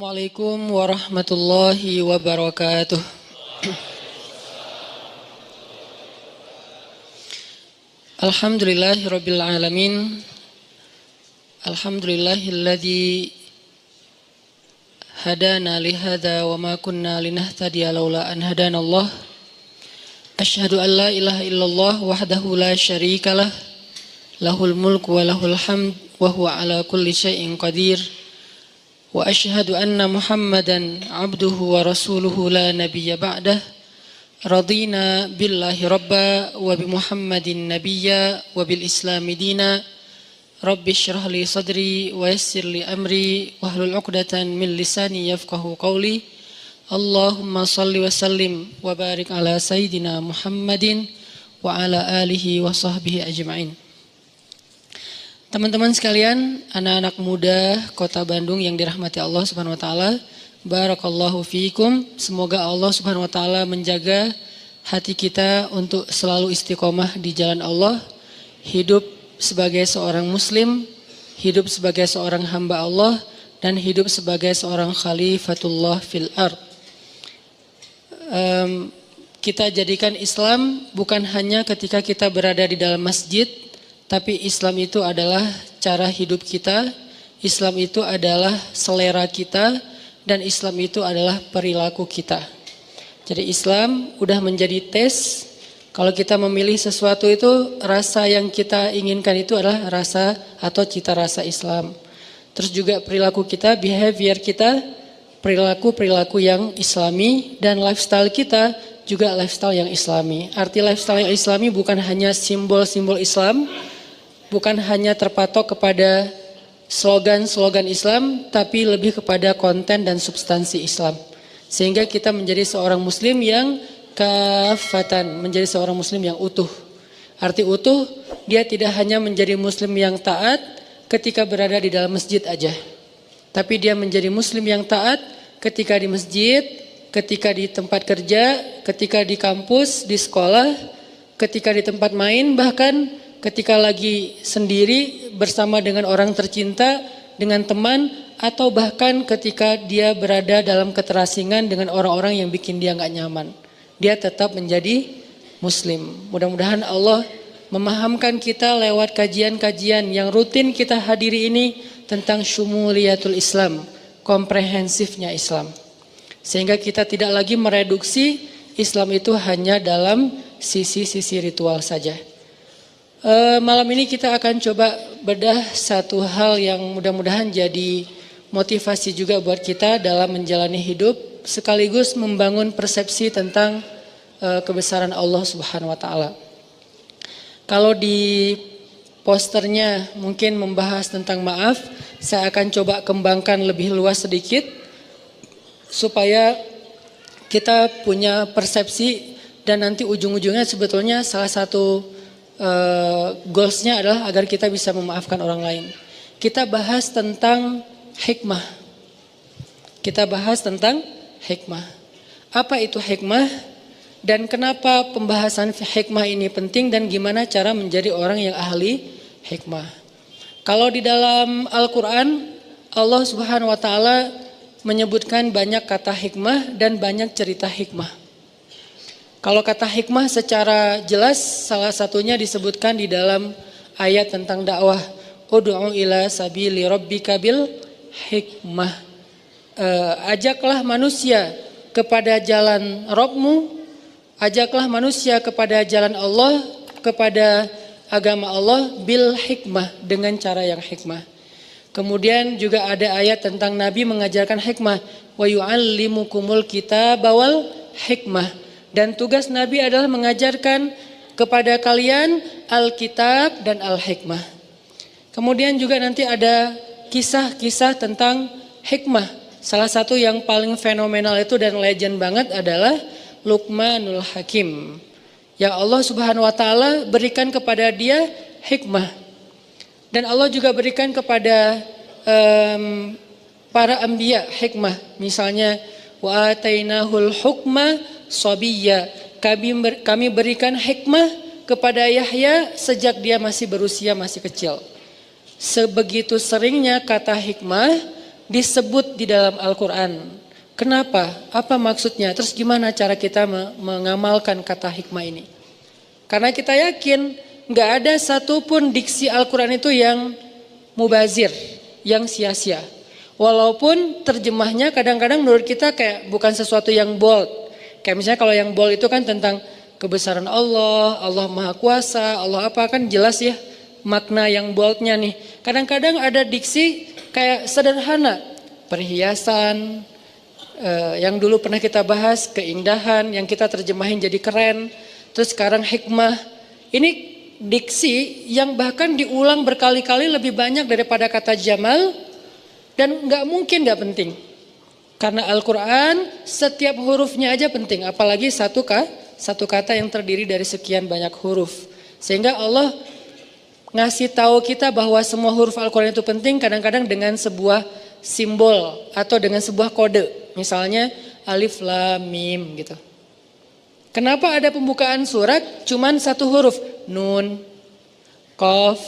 Assalamualaikum warahmatullahi wabarakatuh. Alhamdulillahirabbil alamin. Alhamdulillahilladzi hadana li hadza wa ma kunna linahtadiya laula an hadanallah. Asyhadu an la ilaha illallah wahdahu la syarikalah. Lahul mulku wa lahul hamd wa huwa ala kulli syai'in qadir. Wa asyhadu anna Muhammadan abduhu wa rasuluhu la nabiyya ba'dah. Radina billahi rabba wa bi Muhammadin nabiyya wa bil islami dina. Rabbi syrah li sadri wa yassir li amri wahlul 'uqdatan min lisani yafqahu qawli. Allahumma salli wa sallim wa barik ala sayyidina Muhammadin wa ala alihi wa sahbihi ajma'in. Teman-teman sekalian, anak-anak muda Kota Bandung yang dirahmati Allah Subhanahu wa taala, barakallahu fiikum. Semoga Allah Subhanahu wa taala menjaga hati kita untuk selalu istiqomah di jalan Allah, hidup sebagai seorang muslim, hidup sebagai seorang hamba Allah, dan hidup sebagai seorang khalifatullah fil ard. Kita jadikan Islam bukan hanya ketika kita berada di dalam masjid, tapi Islam itu adalah cara hidup kita, Islam itu adalah selera kita, dan Islam itu adalah perilaku kita. Jadi Islam udah menjadi tes. Kalau kita memilih sesuatu itu, rasa yang kita inginkan itu adalah rasa atau cita rasa Islam. Terus juga perilaku kita, behavior kita, perilaku yang Islami, dan lifestyle kita juga lifestyle yang Islami. Arti lifestyle yang Islami bukan hanya simbol-simbol Islam, bukan hanya terpatok kepada slogan-slogan Islam, tapi lebih kepada konten dan substansi Islam. Sehingga kita menjadi seorang muslim yang kafatan, menjadi seorang muslim yang utuh. Arti utuh, dia tidak hanya menjadi muslim yang taat ketika berada di dalam masjid aja. Tapi dia menjadi muslim yang taat ketika di masjid, ketika di tempat kerja, ketika di kampus, di sekolah, ketika di tempat main, bahkan ketika lagi sendiri bersama dengan orang tercinta, dengan teman, atau bahkan ketika dia berada dalam keterasingan dengan orang-orang yang bikin dia gak nyaman. Dia tetap menjadi muslim. Mudah-mudahan Allah memahamkan kita lewat kajian-kajian yang rutin kita hadiri ini tentang syumuliyatul Islam, komprehensifnya Islam. Sehingga kita tidak lagi mereduksi Islam itu hanya dalam sisi-sisi ritual saja. Malam ini kita akan coba bedah satu hal yang mudah-mudahan jadi motivasi juga buat kita dalam menjalani hidup, sekaligus membangun persepsi tentang kebesaran Allah Subhanahu wa taala. Kalau di posternya mungkin membahas tentang maaf, saya akan coba kembangkan lebih luas sedikit supaya kita punya persepsi, dan nanti ujung-ujungnya sebetulnya salah satu goalsnya adalah agar kita bisa memaafkan orang lain. Kita bahas tentang hikmah. Kita bahas tentang hikmah. Apa itu hikmah? Dan kenapa pembahasan hikmah ini penting, dan gimana cara menjadi orang yang ahli hikmah. Kalau di dalam Al-Quran, Allah Subhanahu wa taala menyebutkan banyak kata hikmah dan banyak cerita hikmah. Kalau kata hikmah secara jelas salah satunya disebutkan di dalam ayat tentang dakwah. Ud'u ila sabili rabbika bil hikmah. Ajaklah manusia kepada jalan Rabbmu, ajaklah manusia kepada jalan Allah, kepada agama Allah bil hikmah, dengan cara yang hikmah. Kemudian juga ada ayat tentang Nabi mengajarkan hikmah. Wa yu'allimukumul kitaba wal hikmah. Dan tugas Nabi adalah mengajarkan kepada kalian Alkitab dan Al-Hikmah. Kemudian juga nanti ada kisah-kisah tentang hikmah. Salah satu yang paling fenomenal itu dan legend banget adalah Luqmanul Hakim. Yang Allah Subhanahu wa taala berikan kepada dia hikmah. Dan Allah juga berikan kepada para anbiya hikmah. Misalnya wa atainahul hukma Sobiyya, kami berikan hikmah kepada Yahya sejak dia masih berusia masih kecil. Sebegitu seringnya kata hikmah disebut di dalam Al-Quran. Kenapa? Apa maksudnya? Terus gimana cara kita mengamalkan kata hikmah ini? Karena kita yakin gak ada satupun diksi Al-Quran itu yang mubazir, yang sia-sia. Walaupun terjemahnya kadang-kadang menurut kita kayak bukan sesuatu yang bold. Kayak misalnya kalau yang bold itu kan tentang kebesaran Allah, Allah Maha Kuasa, Allah apa, kan jelas ya makna yang boldnya nih. Kadang-kadang ada diksi kayak sederhana, perhiasan, yang dulu pernah kita bahas, keindahan, yang kita terjemahin jadi keren. Terus sekarang hikmah. Ini diksi yang bahkan diulang berkali-kali lebih banyak daripada kata jamal. Dan gak mungkin gak penting. Karena Al-Quran setiap hurufnya aja penting. Apalagi satu kata yang terdiri dari sekian banyak huruf. Sehingga Allah ngasih tahu kita bahwa semua huruf Al-Quran itu penting kadang-kadang dengan sebuah simbol atau dengan sebuah kode. Misalnya alif lam mim gitu. Kenapa ada pembukaan surat cuman satu huruf? Nun, qaf,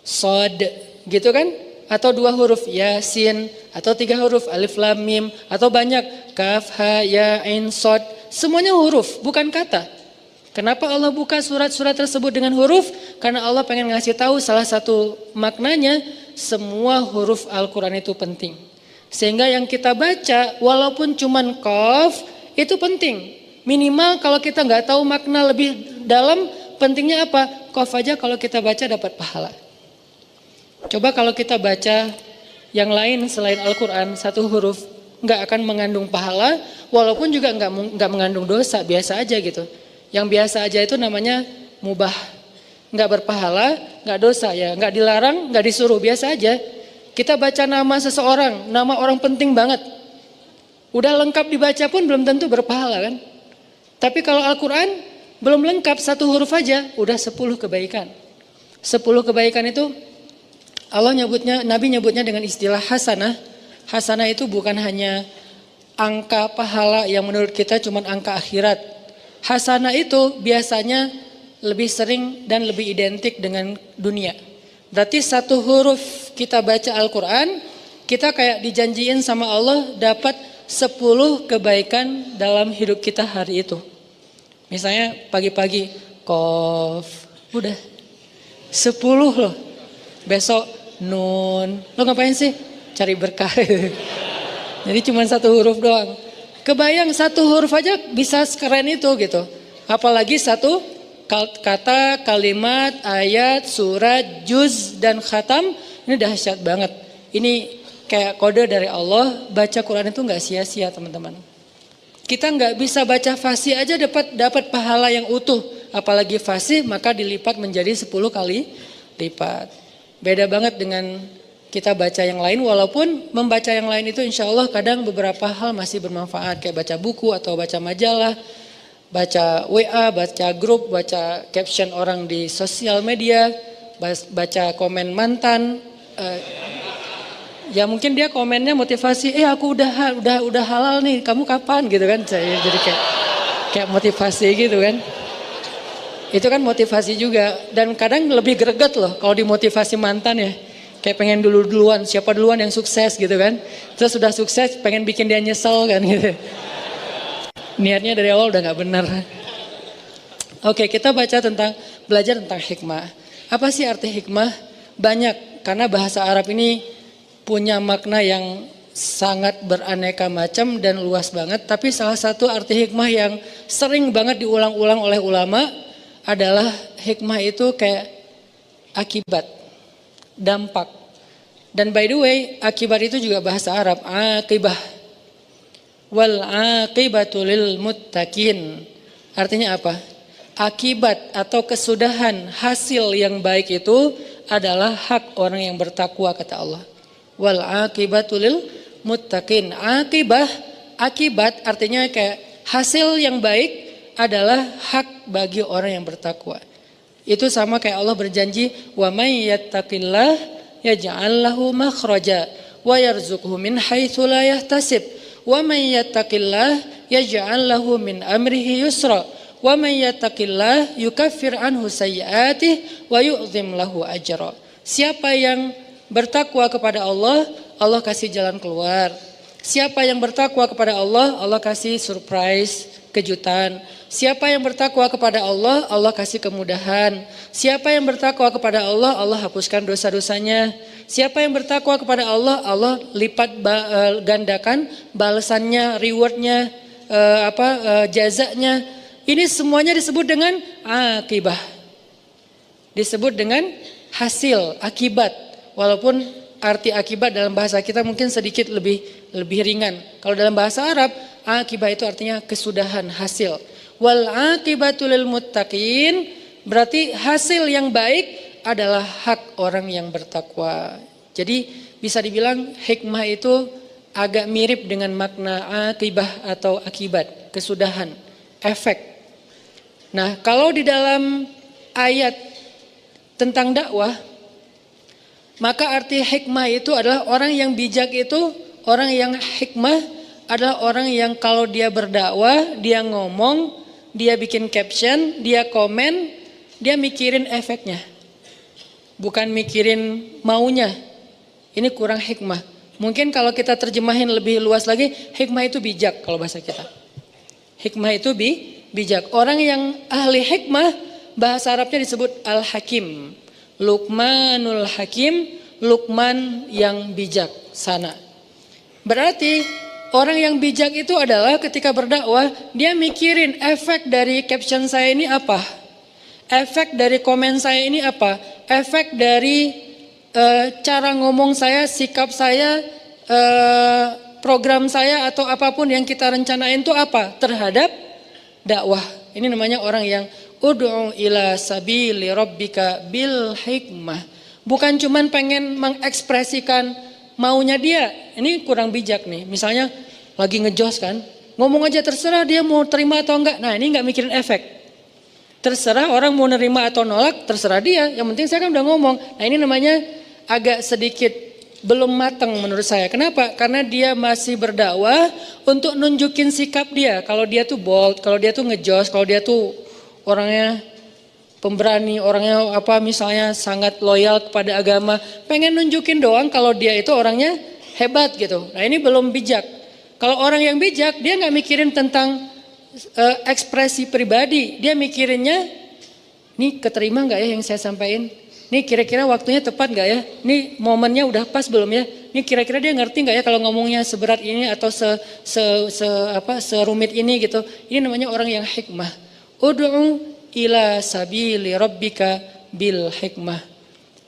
sod gitu kan? Atau dua huruf yasin, atau tiga huruf alif lam mim, atau banyak kaf ha ya ain sod, semuanya huruf bukan kata. Kenapa Allah buka surat-surat tersebut dengan huruf? Karena Allah pengen ngasih tahu salah satu maknanya, semua huruf Al-Quran itu penting. Sehingga yang kita baca walaupun cuman qaf itu penting. Minimal kalau kita nggak tahu makna lebih dalam, pentingnya apa? Qaf aja kalau kita baca dapat pahala. Coba kalau kita baca yang lain selain Al-Quran, satu huruf nggak akan mengandung pahala, walaupun juga nggak mengandung dosa, biasa aja gitu. Yang biasa aja itu namanya mubah, nggak berpahala, nggak dosa ya, nggak dilarang, nggak disuruh, biasa aja. Kita baca nama seseorang, nama orang penting banget, udah lengkap dibaca pun belum tentu berpahala kan. Tapi kalau Al-Quran belum lengkap, satu huruf aja udah 10 kebaikan. 10 kebaikan itu Allah nyebutnya, Nabi nyebutnya dengan istilah hasanah. Hasanah itu bukan hanya angka pahala yang menurut kita cuma angka akhirat. Hasanah itu biasanya lebih sering dan lebih identik dengan dunia. Berarti satu huruf kita baca Al-Quran, kita kayak dijanjiin sama Allah dapat 10 kebaikan dalam hidup kita hari itu. Misalnya pagi-pagi, qaf, udah 10 loh. Besok nun, lo ngapain sih? Cari berkah. Jadi cuma satu huruf doang. Kebayang satu huruf aja bisa sekeren itu gitu. Apalagi satu kata, kalimat, ayat, surat, juz, dan khatam. Ini dahsyat banget. Ini kayak kode dari Allah. Baca Quran itu gak sia-sia teman-teman. Kita gak bisa baca fasih aja dapat pahala yang utuh. Apalagi fasih maka dilipat menjadi 10 kali lipat. Beda banget dengan kita baca yang lain, walaupun membaca yang lain itu insya Allah kadang beberapa hal masih bermanfaat. Kayak baca buku atau baca majalah, baca WA, baca grup, baca caption orang di sosial media, baca komen mantan. Ya mungkin dia komennya motivasi, aku udah halal nih, kamu kapan gitu kan. Jadi kayak motivasi gitu kan. Itu kan motivasi juga, dan kadang lebih greget loh kalau dimotivasi mantan ya. Kayak pengen duluan, siapa duluan yang sukses gitu kan. Terus sudah sukses pengen bikin dia nyesel kan gitu. Niatnya dari awal udah gak benar. Oke, kita belajar tentang hikmah. Apa sih arti hikmah? Banyak, karena bahasa Arab ini punya makna yang sangat beraneka macam dan luas banget. Tapi salah satu arti hikmah yang sering banget diulang-ulang oleh ulama adalah hikmah itu kayak akibat, dampak. Dan by the way, akibat itu juga bahasa Arab, akibah. Wal akibatu lil muttaqin. Artinya apa? Akibat atau kesudahan hasil yang baik itu adalah hak orang yang bertakwa, kata Allah. Wal akibatu lil muttaqin. Akibat artinya kayak hasil yang baik adalah hak bagi orang yang bertakwa. Itu sama kayak Allah berjanji, wa may yattaqillah yaj'al lahu makhraja wa yarzuqhu min haitsu la yahtasib wa may yattaqillah yaj'al lahu min amrihi yusra wa may yattaqillah yukaffir anhu sayyi'atihi wa yu'zim lahu ajra. Siapa yang bertakwa kepada Allah, Allah kasih jalan keluar. Siapa yang bertakwa kepada Allah, Allah kasih surprise, kejutan. Siapa yang bertakwa kepada Allah, Allah kasih kemudahan. Siapa yang bertakwa kepada Allah, Allah hapuskan dosa-dosanya. Siapa yang bertakwa kepada Allah, Allah lipat gandakan balasannya, rewardnya, jazanya. Ini semuanya disebut dengan akibah. Disebut dengan hasil, akibat. Walaupun arti akibat dalam bahasa kita mungkin sedikit lebih ringan. Kalau dalam bahasa Arab, akibah itu artinya kesudahan, hasil. Wal akibatul lil muttaqin berarti hasil yang baik adalah hak orang yang bertakwa. Jadi bisa dibilang hikmah itu agak mirip dengan makna akibah atau akibat, kesudahan, efek. Nah, kalau di dalam ayat tentang dakwah, maka arti hikmah itu adalah orang yang bijak itu, orang yang hikmah adalah orang yang kalau dia berdakwah, dia ngomong, dia bikin caption, dia komen, dia mikirin efeknya. Bukan mikirin maunya. Ini kurang hikmah. Mungkin kalau kita terjemahin lebih luas lagi, hikmah itu bijak kalau bahasa kita. Hikmah itu bijak. Orang yang ahli hikmah, bahasa Arabnya disebut al-hakim. Luqmanul hakim, Luqman yang bijak sana. Berarti orang yang bijak itu adalah ketika berdakwah, dia mikirin efek dari caption saya ini apa? Efek dari komen saya ini apa? Efek dari cara ngomong saya, sikap saya, program saya atau apapun yang kita rencanain itu apa? Terhadap dakwah. Ini namanya orang yang ud'u ila sabili rabbika bil hikmah. Bukan cuman pengen mengekspresikan maunya dia. Ini kurang bijak nih. Misalnya lagi ngejos kan, ngomong aja terserah dia mau terima atau enggak. Nah, ini enggak mikirin efek. Terserah orang mau nerima atau nolak, terserah dia. Yang penting saya kan udah ngomong. Nah, ini namanya agak sedikit belum matang menurut saya. Kenapa? Karena dia masih berdakwah untuk nunjukin sikap dia. Kalau dia tuh bold, kalau dia tuh ngejos, kalau dia tuh orangnya pemberani, orangnya misalnya sangat loyal kepada agama, pengen nunjukin doang kalau dia itu orangnya hebat gitu. Nah, ini belum bijak. Kalau orang yang bijak, dia nggak mikirin tentang ekspresi pribadi, dia mikirinnya, nih keterima nggak ya yang saya sampaikan? Nih kira-kira waktunya tepat nggak ya? Nih momennya udah pas belum ya? Nih kira-kira dia ngerti nggak ya kalau ngomongnya seberat ini atau serumit ini gitu? Ini namanya orang yang hikmah. Ud'u ila sabili rabbika bil hikmah.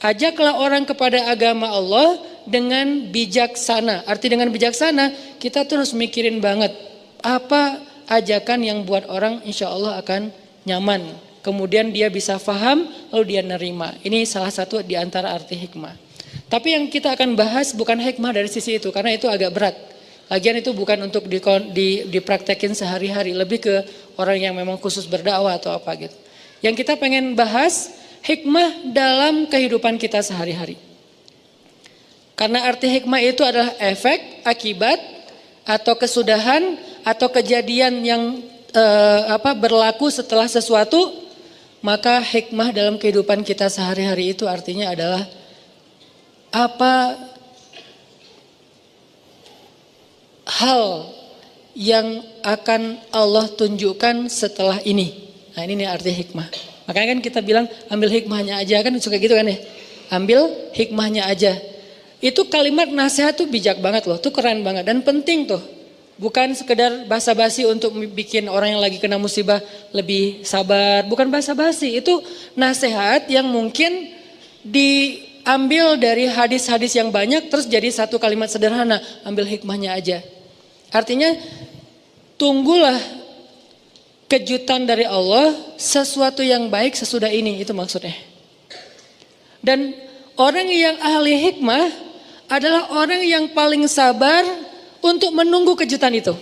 Ajaklah orang kepada agama Allah dengan bijaksana. Arti dengan bijaksana, kita terus mikirin banget apa ajakan yang buat orang insya Allah akan nyaman. Kemudian dia bisa paham, lalu dia nerima. Ini salah satu di antara arti hikmah. Tapi yang kita akan bahas bukan hikmah dari sisi itu, karena itu agak berat. Lagian itu bukan untuk dipraktekin sehari-hari, lebih ke orang yang memang khusus berdakwah atau apa gitu. Yang kita pengen bahas hikmah dalam kehidupan kita sehari-hari. Karena arti hikmah itu adalah efek, akibat, atau kesudahan, atau kejadian yang berlaku setelah sesuatu, maka hikmah dalam kehidupan kita sehari-hari itu artinya adalah apa hal yang akan Allah tunjukkan setelah ini. Nah, ini nih arti hikmah. Makanya kan kita bilang ambil hikmahnya aja, kan suka gitu kan ya. Ambil hikmahnya aja. Itu kalimat nasihat tuh bijak banget loh, tuh keren banget dan penting tuh. Bukan sekedar basa-basi untuk bikin orang yang lagi kena musibah lebih sabar. Bukan basa-basi, itu nasihat yang mungkin diambil dari hadis-hadis yang banyak terus jadi satu kalimat sederhana. Ambil hikmahnya aja. Artinya tunggulah kejutan dari Allah, sesuatu yang baik sesudah ini, itu maksudnya. Dan orang yang ahli hikmah adalah orang yang paling sabar untuk menunggu kejutan itu.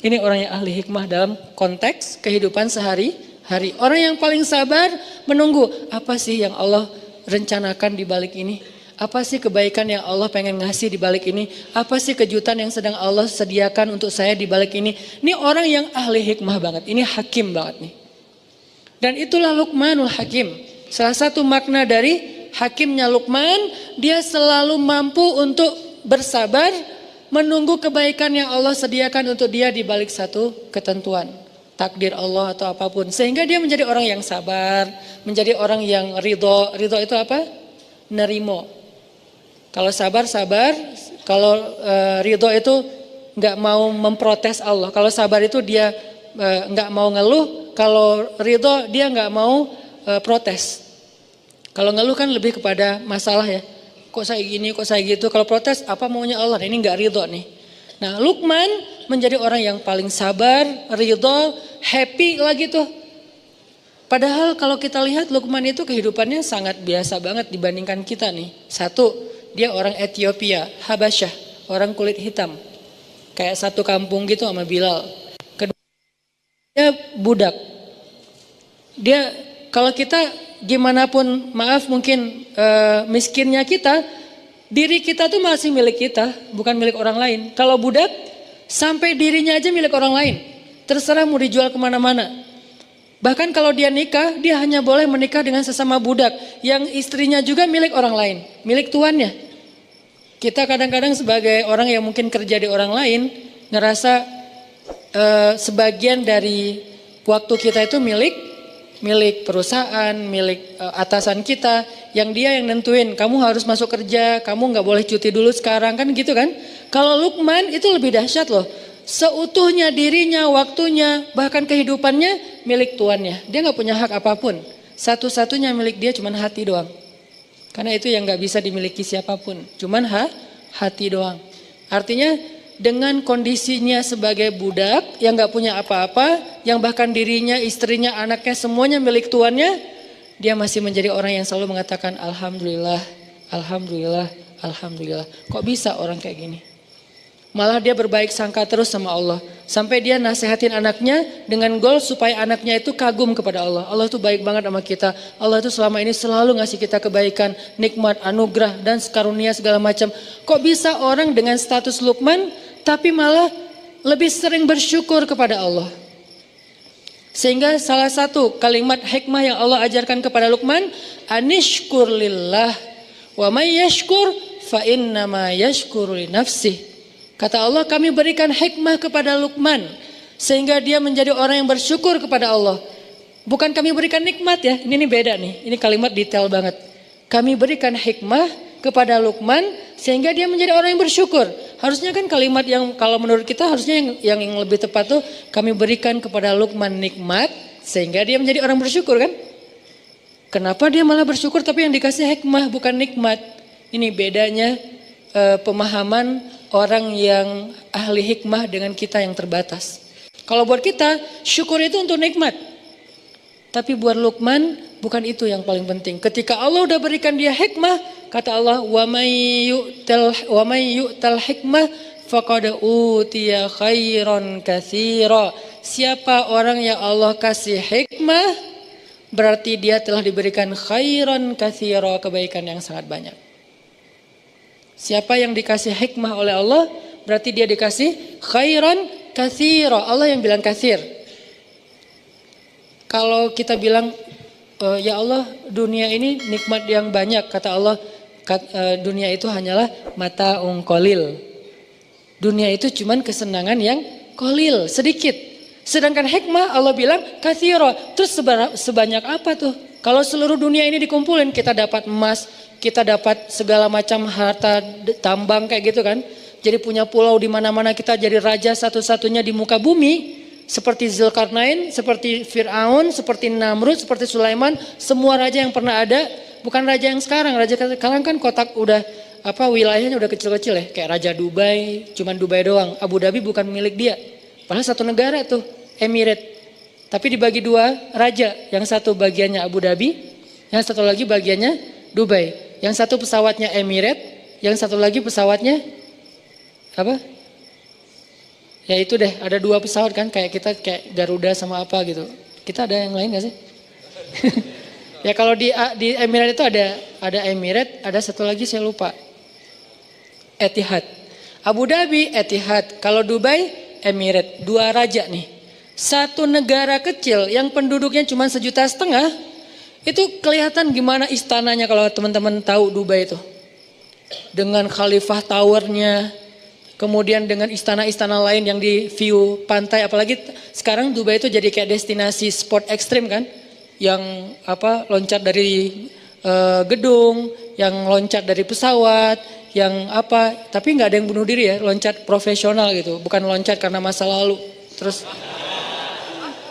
Ini orang yang ahli hikmah dalam konteks kehidupan sehari-hari. Orang yang paling sabar menunggu, apa sih yang Allah rencanakan di balik ini? Apa sih kebaikan yang Allah pengen ngasih di balik ini? Apa sih kejutan yang sedang Allah sediakan untuk saya di balik ini? Ini orang yang ahli hikmah banget, ini hakim banget nih. Dan itulah Luqmanul Hakim. Salah satu makna dari hakimnya Luqman, dia selalu mampu untuk bersabar menunggu kebaikan yang Allah sediakan untuk dia di balik satu ketentuan, takdir Allah atau apapun. Sehingga dia menjadi orang yang sabar, menjadi orang yang ridho. Ridho itu apa? Nerimo. Kalau sabar, kalau ridho itu nggak mau memprotes Allah. Kalau sabar itu dia nggak mau ngeluh, kalau ridho dia nggak mau protes. Kalau ngeluh kan lebih kepada masalah ya. Kok saya gini, kok saya gitu. Kalau protes, apa maunya Allah? Ini nggak ridho nih. Nah, Luqman menjadi orang yang paling sabar, ridho, happy lagi tuh. Padahal kalau kita lihat Luqman itu kehidupannya sangat biasa banget dibandingkan kita nih. Satu, dia orang Ethiopia, Habasyah, orang kulit hitam. Kayak satu kampung gitu sama Bilal. Kedua, dia budak. Dia, kalau kita gimana pun maaf mungkin miskinnya kita, diri kita tuh masih milik kita, bukan milik orang lain. Kalau budak, sampai dirinya aja milik orang lain. Terserah mau dijual kemana-mana. Bahkan kalau dia nikah, dia hanya boleh menikah dengan sesama budak. Yang istrinya juga milik orang lain, milik tuannya. Kita kadang-kadang sebagai orang yang mungkin kerja di orang lain, ngerasa sebagian dari waktu kita itu milik perusahaan, milik atasan kita, yang dia yang nentuin kamu harus masuk kerja, kamu nggak boleh cuti dulu sekarang, kan gitu kan. Kalau Luqman itu lebih dahsyat loh, seutuhnya dirinya, waktunya, bahkan kehidupannya milik tuannya. Dia nggak punya hak apapun, satu-satunya milik dia cuman hati doang. Karena itu yang nggak bisa dimiliki siapapun, cuman hati doang. Artinya dengan kondisinya sebagai budak yang gak punya apa-apa, yang bahkan dirinya, istrinya, anaknya semuanya milik tuannya, dia masih menjadi orang yang selalu mengatakan Alhamdulillah, Alhamdulillah, Alhamdulillah. Kok bisa orang kayak gini? Malah dia berbaik sangka terus sama Allah. Sampai dia nasihatin anaknya dengan goal supaya anaknya itu kagum kepada Allah. Allah itu baik banget sama kita. Allah itu selama ini selalu ngasih kita kebaikan, nikmat, anugerah, dan karunia segala macam. Kok bisa orang dengan status Luqman tapi malah lebih sering bersyukur kepada Allah. Sehingga salah satu kalimat hikmah yang Allah ajarkan kepada Luqman, anishkur lillah wa may yashkur fa innama yashkuru li nafsih. Kata Allah, kami berikan hikmah kepada Luqman sehingga dia menjadi orang yang bersyukur kepada Allah. Bukan kami berikan nikmat ya, ini beda nih. Ini kalimat detail banget. Kami berikan hikmah kepada Luqman sehingga dia menjadi orang yang bersyukur. Harusnya kan kalimat yang kalau menurut kita harusnya yang lebih tepat tuh kami berikan kepada Luqman nikmat sehingga dia menjadi orang bersyukur kan? Kenapa dia malah bersyukur tapi yang dikasih hikmah bukan nikmat? Ini bedanya pemahaman orang yang ahli hikmah dengan kita yang terbatas. Kalau buat kita syukur itu untuk nikmat. Tapi buat Luqman bukan itu yang paling penting. Ketika Allah udah berikan dia hikmah, kata Allah, wa may yu'tal hikmah faqad utiya khairan katsira. Siapa orang yang Allah kasih hikmah, berarti dia telah diberikan khairan katsira, kebaikan yang sangat banyak. Siapa yang dikasih hikmah oleh Allah, berarti dia dikasih khairan katsira. Allah yang bilang katsir. Kalau kita bilang ya Allah, dunia ini nikmat yang banyak, kata Allah, dunia itu hanyalah mata qalil. Dunia itu cuman kesenangan yang qalil, sedikit. Sedangkan hikmah Allah bilang katsira. Terus sebanyak apa tuh? Kalau seluruh dunia ini dikumpulin, kita dapat emas, kita dapat segala macam harta tambang kayak gitu kan. Jadi punya pulau di mana-mana, kita jadi raja satu-satunya di muka bumi. Seperti Zulkarnain, seperti Fir'aun, seperti Namrud, seperti Sulaiman, semua raja yang pernah ada, bukan raja yang sekarang. Raja sekarang kan kotak udah wilayahnya udah kecil-kecil ya, kayak Raja Dubai, cuman Dubai doang. Abu Dhabi bukan milik dia. Padahal satu negara tuh, Emirat. Tapi dibagi dua raja, yang satu bagiannya Abu Dhabi, yang satu lagi bagiannya Dubai. Yang satu pesawatnya Emirat, yang satu lagi pesawatnya apa? Ya itu deh, ada dua pesawat kan, kayak kita kayak Garuda sama apa gitu. Kita ada yang lain gak sih? Ya kalau di Emirat itu ada Emirat, ada satu lagi saya lupa. Etihad. Abu Dhabi Etihad, kalau Dubai Emirat. Dua raja nih. Satu negara kecil yang penduduknya cuma 1,5 juta, itu kelihatan gimana istananya kalau teman-teman tahu Dubai itu. dengan Khalifah Towernya, kemudian dengan istana-istana lain yang di view pantai, apalagi sekarang Dubai itu jadi kayak destinasi sport ekstrim kan, yang loncat dari gedung, yang loncat dari pesawat, yang tapi nggak ada yang bunuh diri ya, loncat profesional gitu, bukan loncat karena masa lalu. Terus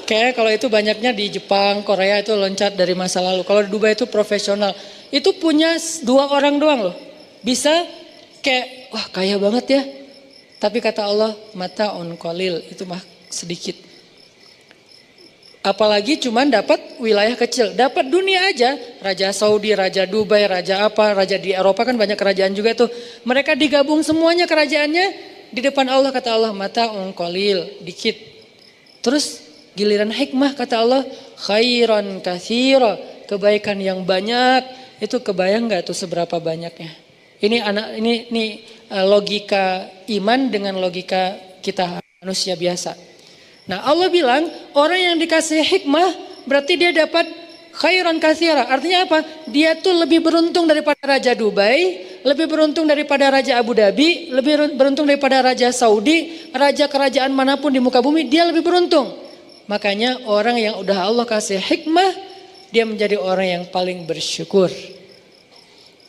kayak kalau itu banyaknya di Jepang, Korea itu loncat dari masa lalu. Kalau di Dubai itu profesional. Itu punya 2 orang doang loh. Bisa kayak wah kaya banget ya. Tapi kata Allah mata on qalil, itu mah sedikit. Apalagi cuman dapat wilayah kecil, dapat dunia aja. Raja Saudi, Raja Dubai, Raja di Eropa kan banyak kerajaan juga tuh. Mereka digabung semuanya kerajaannya di depan Allah, kata Allah mata on qalil, dikit. Terus giliran hikmah kata Allah khairan katsira, kebaikan yang banyak. Itu kebayang nggak tuh seberapa banyaknya? Ini logika iman dengan logika kita manusia biasa. Nah Allah bilang orang yang dikasih hikmah berarti dia dapat khairan katsira. Artinya apa? Dia tuh lebih beruntung daripada Raja Dubai, lebih beruntung daripada Raja Abu Dhabi, lebih beruntung daripada Raja Saudi, raja kerajaan manapun di muka bumi, dia lebih beruntung. Makanya orang yang udah Allah kasih hikmah, dia menjadi orang yang paling bersyukur.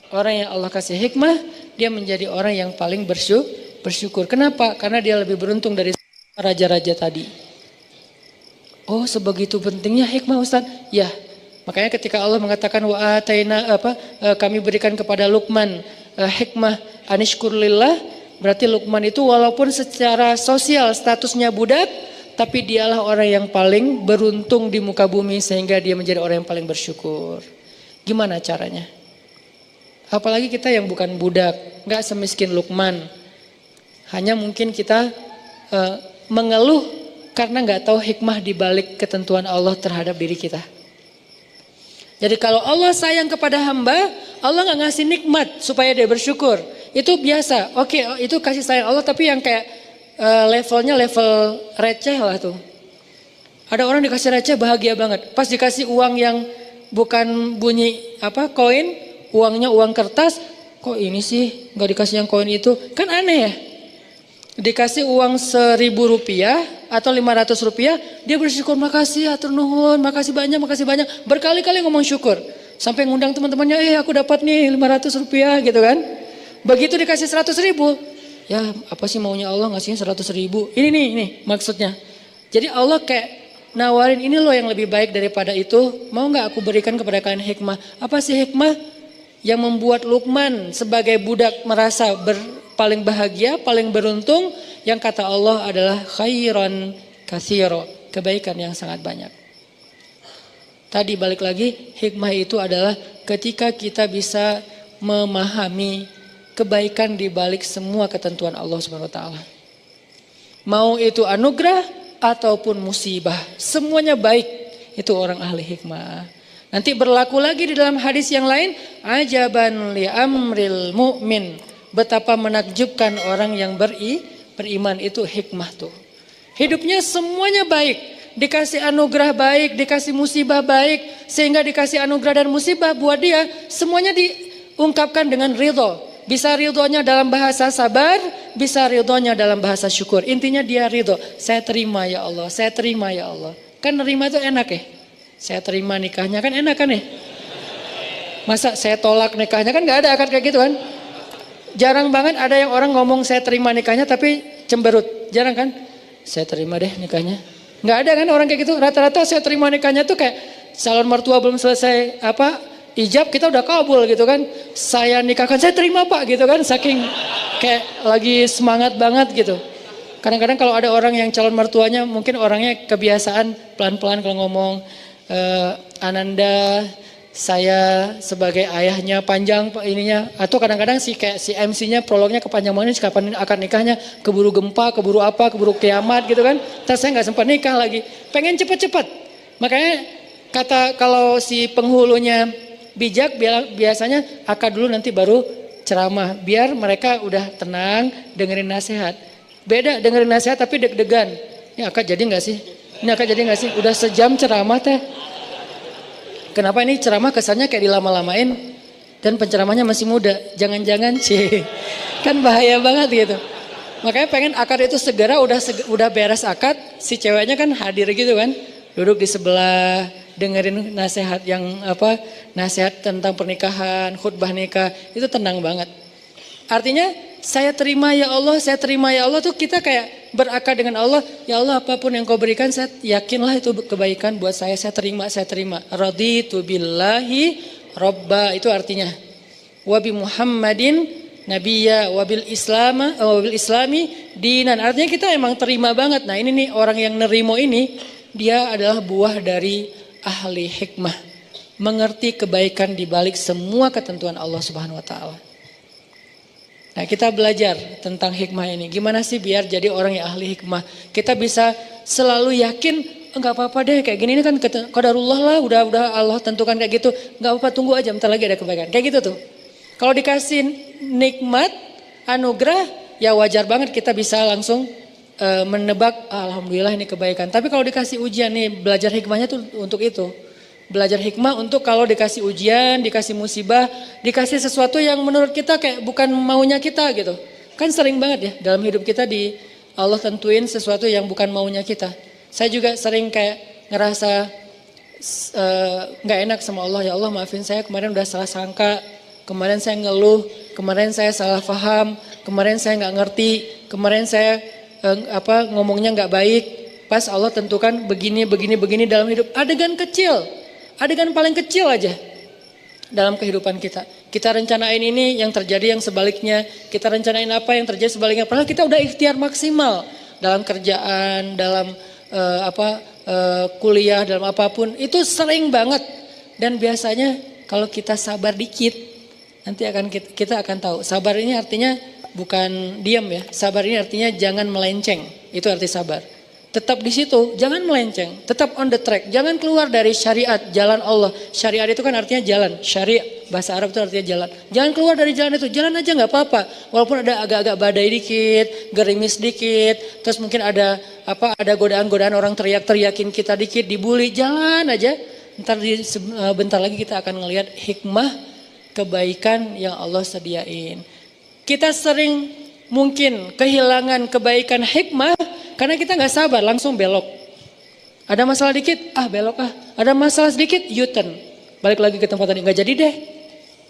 Orang yang Allah kasih hikmah, dia menjadi orang yang paling bersyukur. Kenapa? Karena dia lebih beruntung dari raja-raja tadi. Oh, sebegitu pentingnya hikmah Ustaz? Ya. Makanya ketika Allah mengatakan wa ataina kami berikan kepada Luqman hikmah anishkurlillah, berarti Luqman itu walaupun secara sosial statusnya budak, tapi dialah orang yang paling beruntung di muka bumi sehingga dia menjadi orang yang paling bersyukur. Gimana caranya? Apalagi kita yang bukan budak, gak semiskin Luqman. Hanya mungkin kita mengeluh karena gak tahu hikmah di balik ketentuan Allah terhadap diri kita. Jadi kalau Allah sayang kepada hamba, Allah gak ngasih nikmat supaya dia bersyukur. Itu biasa, oke, itu kasih sayang Allah, tapi yang kayak levelnya level receh lah tuh. Ada orang dikasih receh bahagia banget. Pas dikasih uang yang bukan bunyi koin, uangnya uang kertas, kok ini sih nggak dikasih yang koin itu, kan aneh ya. Dikasih uang 1.000 rupiah atau 500 rupiah, dia bersyukur, makasih atur nuhun, makasih banyak, berkali-kali ngomong syukur. Sampai ngundang teman-temannya, aku dapat nih 500 rupiah gitu kan. Begitu dikasih 100.000, ya apa sih maunya Allah ngasihnya 100.000. Ini nih maksudnya. Jadi Allah kayak nawarin, ini loh yang lebih baik daripada itu. Mau gak aku berikan kepada kalian hikmah? Apa sih hikmah? Yang membuat Luqman sebagai budak merasa paling bahagia, paling beruntung. Yang kata Allah adalah khairan katsira, kebaikan yang sangat banyak. Tadi balik lagi, hikmah itu adalah ketika kita bisa memahami kebaikan di balik semua ketentuan Allah Subhanahu wa taala. Mau itu anugerah ataupun musibah, semuanya baik. Itu orang ahli hikmah. Nanti berlaku lagi di dalam hadis yang lain, ajaban li amril mu'min. Betapa menakjubkan orang yang beriman, itu hikmah tuh. Hidupnya semuanya baik, dikasih anugerah baik, dikasih musibah baik, sehingga dikasih anugerah dan musibah buat dia semuanya diungkapkan dengan ridho. Bisa ridhonya dalam bahasa sabar, bisa ridhonya dalam bahasa syukur. Intinya dia ridho. Saya terima ya Allah, saya terima ya Allah. Kan nerima itu enak ya. Saya terima nikahnya kan enak kan ya. Masa saya tolak nikahnya, kan gak ada akad kayak gitu kan. Jarang banget ada yang orang ngomong saya terima nikahnya tapi cemberut. Jarang kan. Saya terima deh nikahnya. Gak ada kan orang kayak gitu. Rata-rata saya terima nikahnya tuh kayak calon mertua belum selesai ijab kita udah kabul gitu kan. Saya nikahkan, saya terima Pak gitu kan. Saking kayak lagi semangat banget gitu. Kadang-kadang kalau ada orang yang calon mertuanya mungkin orangnya kebiasaan pelan-pelan kalau ngomong, Ananda, saya sebagai ayahnya panjang ininya. Atau kadang-kadang kayak si MC-nya prolognya kepanjang banget, kapan akan nikahnya, keburu gempa, keburu apa, keburu kiamat gitu kan. Terus saya gak sempat nikah lagi, pengen cepet-cepet. Makanya kalau si penghulunya bijak, biasanya akad dulu nanti baru ceramah. Biar mereka udah tenang dengerin nasihat. Beda dengerin nasihat tapi deg-degan. Ini akad jadi gak sih? Ini akad jadi gak sih? Udah sejam ceramah teh. Kenapa ini ceramah kesannya kayak dilama-lamain? Dan penceramahnya masih muda, jangan-jangan kan bahaya banget gitu. Makanya pengen akad itu segera udah beres akad, si ceweknya kan hadir gitu kan, duduk di sebelah, dengerin nasihat nasihat tentang pernikahan, khutbah nikah, itu tenang banget. Artinya saya terima ya Allah tuh kita kayak berakad dengan Allah, ya Allah apapun yang kau berikan saya yakinlah itu kebaikan buat saya terima. Raditu billahi robba, itu artinya wabi Muhammadin nabiyya wabil islami dinan, artinya kita emang terima banget. Nah ini nih orang yang nerimo ini, dia adalah buah dari ahli hikmah, mengerti kebaikan di balik semua ketentuan Allah Subhanahu wa taala. Nah, kita belajar tentang hikmah ini. Gimana sih biar jadi orang yang ahli hikmah? Kita bisa selalu yakin, enggak apa-apa deh kayak gini, ini kan qadarullah lah, udah Allah tentukan kayak gitu. Enggak apa-apa, tunggu aja bentar lagi ada kebaikan. Kayak gitu tuh. Kalau dikasih nikmat, anugerah, ya wajar banget kita bisa langsung menebak, alhamdulillah ini kebaikan. Tapi kalau dikasih ujian nih, belajar hikmahnya tuh untuk itu. Belajar hikmah untuk kalau dikasih ujian, dikasih musibah, dikasih sesuatu yang menurut kita kayak bukan maunya kita gitu. Kan sering banget ya dalam hidup kita Allah tentuin sesuatu yang bukan maunya kita. Saya juga sering kayak ngerasa gak enak sama Allah. Ya Allah maafin saya, kemarin udah salah sangka, kemarin saya ngeluh, kemarin saya salah paham, kemarin saya gak ngerti, kemarin saya ngomongnya gak baik. Pas Allah tentukan begini dalam hidup, adegan paling kecil aja dalam kehidupan kita. Kita rencanain ini, yang terjadi yang sebaliknya. Kita rencanain apa, yang terjadi sebaliknya. Padahal kita udah ikhtiar maksimal dalam kerjaan, dalam kuliah, dalam apapun. Itu sering banget. Dan biasanya kalau kita sabar dikit, nanti kita akan tahu. Sabar ini artinya bukan diam ya. Sabar ini artinya jangan melenceng. Itu arti sabar. Tetap di situ, jangan melenceng, tetap on the track, jangan keluar dari syariat, jalan Allah. Syariat itu kan artinya jalan, syariat bahasa Arab itu artinya jalan. Jangan keluar dari jalan itu, jalan aja nggak apa-apa. Walaupun ada agak-agak badai dikit, gerimis dikit, terus mungkin ada godaan-godaan orang teriakin kita dikit, dibully, jalan aja. Bentar lagi kita akan ngelihat hikmah kebaikan yang Allah sediain. Kita sering mungkin kehilangan kebaikan hikmah karena kita nggak sabar, langsung belok. Ada masalah dikit, belok. Ada masalah sedikit, U-turn. Balik lagi ke tempat tadi, nggak jadi deh.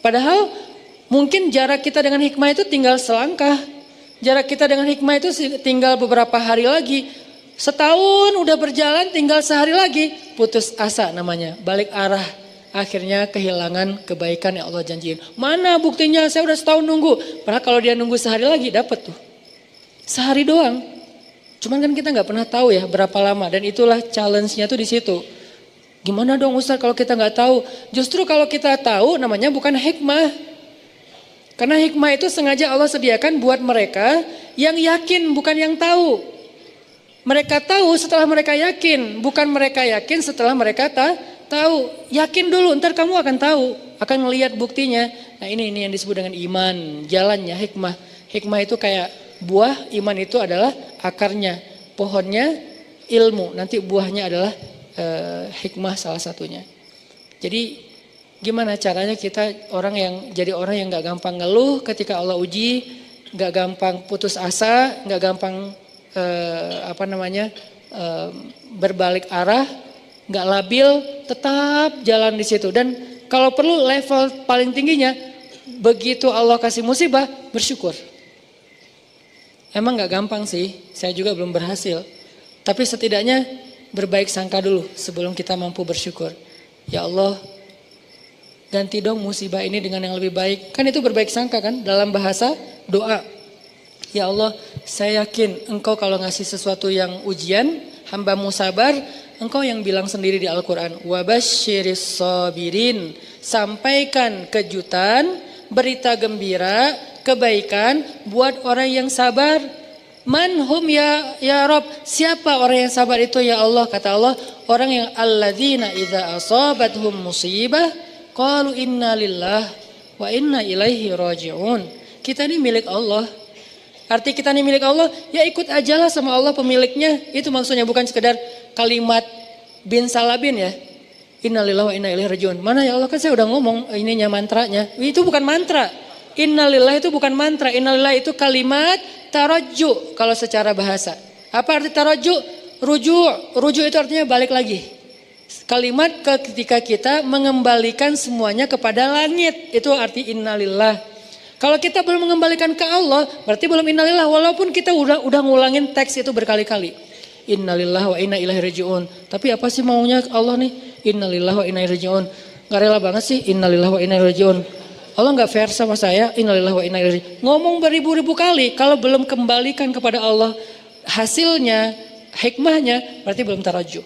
Padahal mungkin jarak kita dengan hikmah itu tinggal selangkah. Jarak kita dengan hikmah itu tinggal beberapa hari lagi. Setahun udah berjalan, tinggal sehari lagi. Putus asa namanya, balik arah. Akhirnya kehilangan kebaikan yang Allah janjiin. Mana buktinya, saya udah setahun nunggu. Padahal kalau dia nunggu sehari lagi, dapat tuh. Sehari doang. Cuman kan kita nggak pernah tahu ya berapa lama, dan itulah challenge-nya tuh di situ. Gimana dong Ustaz kalau kita nggak tahu? Justru kalau kita tahu namanya bukan hikmah. Karena hikmah itu sengaja Allah sediakan buat mereka yang yakin, bukan yang tahu. Mereka tahu setelah mereka yakin, bukan mereka yakin setelah mereka tahu. Yakin dulu, ntar kamu akan tahu, akan melihat buktinya. Nah ini yang disebut dengan iman, jalannya hikmah. Hikmah itu kayak buah, iman itu adalah akarnya, pohonnya ilmu, nanti buahnya adalah hikmah salah satunya. Jadi gimana caranya kita jadi orang yang gak gampang ngeluh ketika Allah uji, gak gampang putus asa, gak gampang berbalik arah, gak labil, tetap jalan di situ. Dan kalau perlu level paling tingginya, begitu Allah kasih musibah, bersyukur. Emang gak gampang sih, saya juga belum berhasil. Tapi setidaknya berbaik sangka dulu sebelum kita mampu bersyukur. Ya Allah, ganti dong musibah ini dengan yang lebih baik. Kan itu berbaik sangka kan dalam bahasa doa. Ya Allah, saya yakin Engkau kalau ngasih sesuatu yang ujian, hamba-Mu sabar, Engkau yang bilang sendiri di Al-Quran. Wabasyiris sabirin, sampaikan kejutan, berita gembira, kebaikan buat orang yang sabar. Manhum ya Rob, siapa orang yang sabar itu ya Allah? Kata Allah, orang yang alladzina idza asabathum musibah qalu inna lillah wa inna ilaihi raji'un. Kita ini milik Allah. Arti kita ini milik Allah, ya ikut ajalah sama Allah pemiliknya. Itu maksudnya, bukan sekedar kalimat bin salabin ya. Innalillahi wa inna ilaihi rajiun. Mana ya Allah, kan saya udah ngomong ininya mantranya. Itu bukan mantra. Innalillahi itu bukan mantra. Innalillahi itu kalimat tarajju kalau secara bahasa. Apa arti tarajju? Rujuk. Rujuk itu artinya balik lagi. Kalimat ketika kita mengembalikan semuanya kepada langit. Itu arti innalillah. Kalau kita belum mengembalikan ke Allah, berarti belum innalillah. Walaupun kita udah ngulangin teks itu berkali-kali. Innalillahi wa inna ilaihi rajiun. Tapi apa sih maunya Allah nih? Innalillahi wa inna ilaihi rajiun. Gak rela banget sih innalillahi wa inna ilaihi rajiun. Allah gak fair sama saya. Innalillahi wa inna ilaihi rajiun. Ngomong beribu-ribu kali, kalau belum kembalikan kepada Allah hasilnya, hikmahnya, berarti belum tarajju.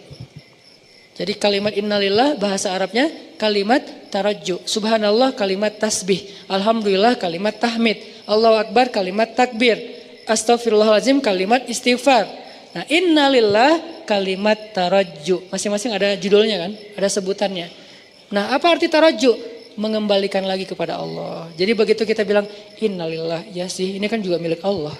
Jadi kalimat innalillah bahasa Arabnya kalimat tarajju. Subhanallah kalimat tasbih. Alhamdulillah kalimat tahmid. Allahu Akbar kalimat takbir. Astaghfirullahaladzim kalimat istighfar. Nah, innalillah kalimat tarajju. Masing-masing ada judulnya kan, ada sebutannya. Nah, apa arti tarajju? Mengembalikan lagi kepada Allah. Jadi begitu kita bilang innalillah, ya sih, ini kan juga milik Allah.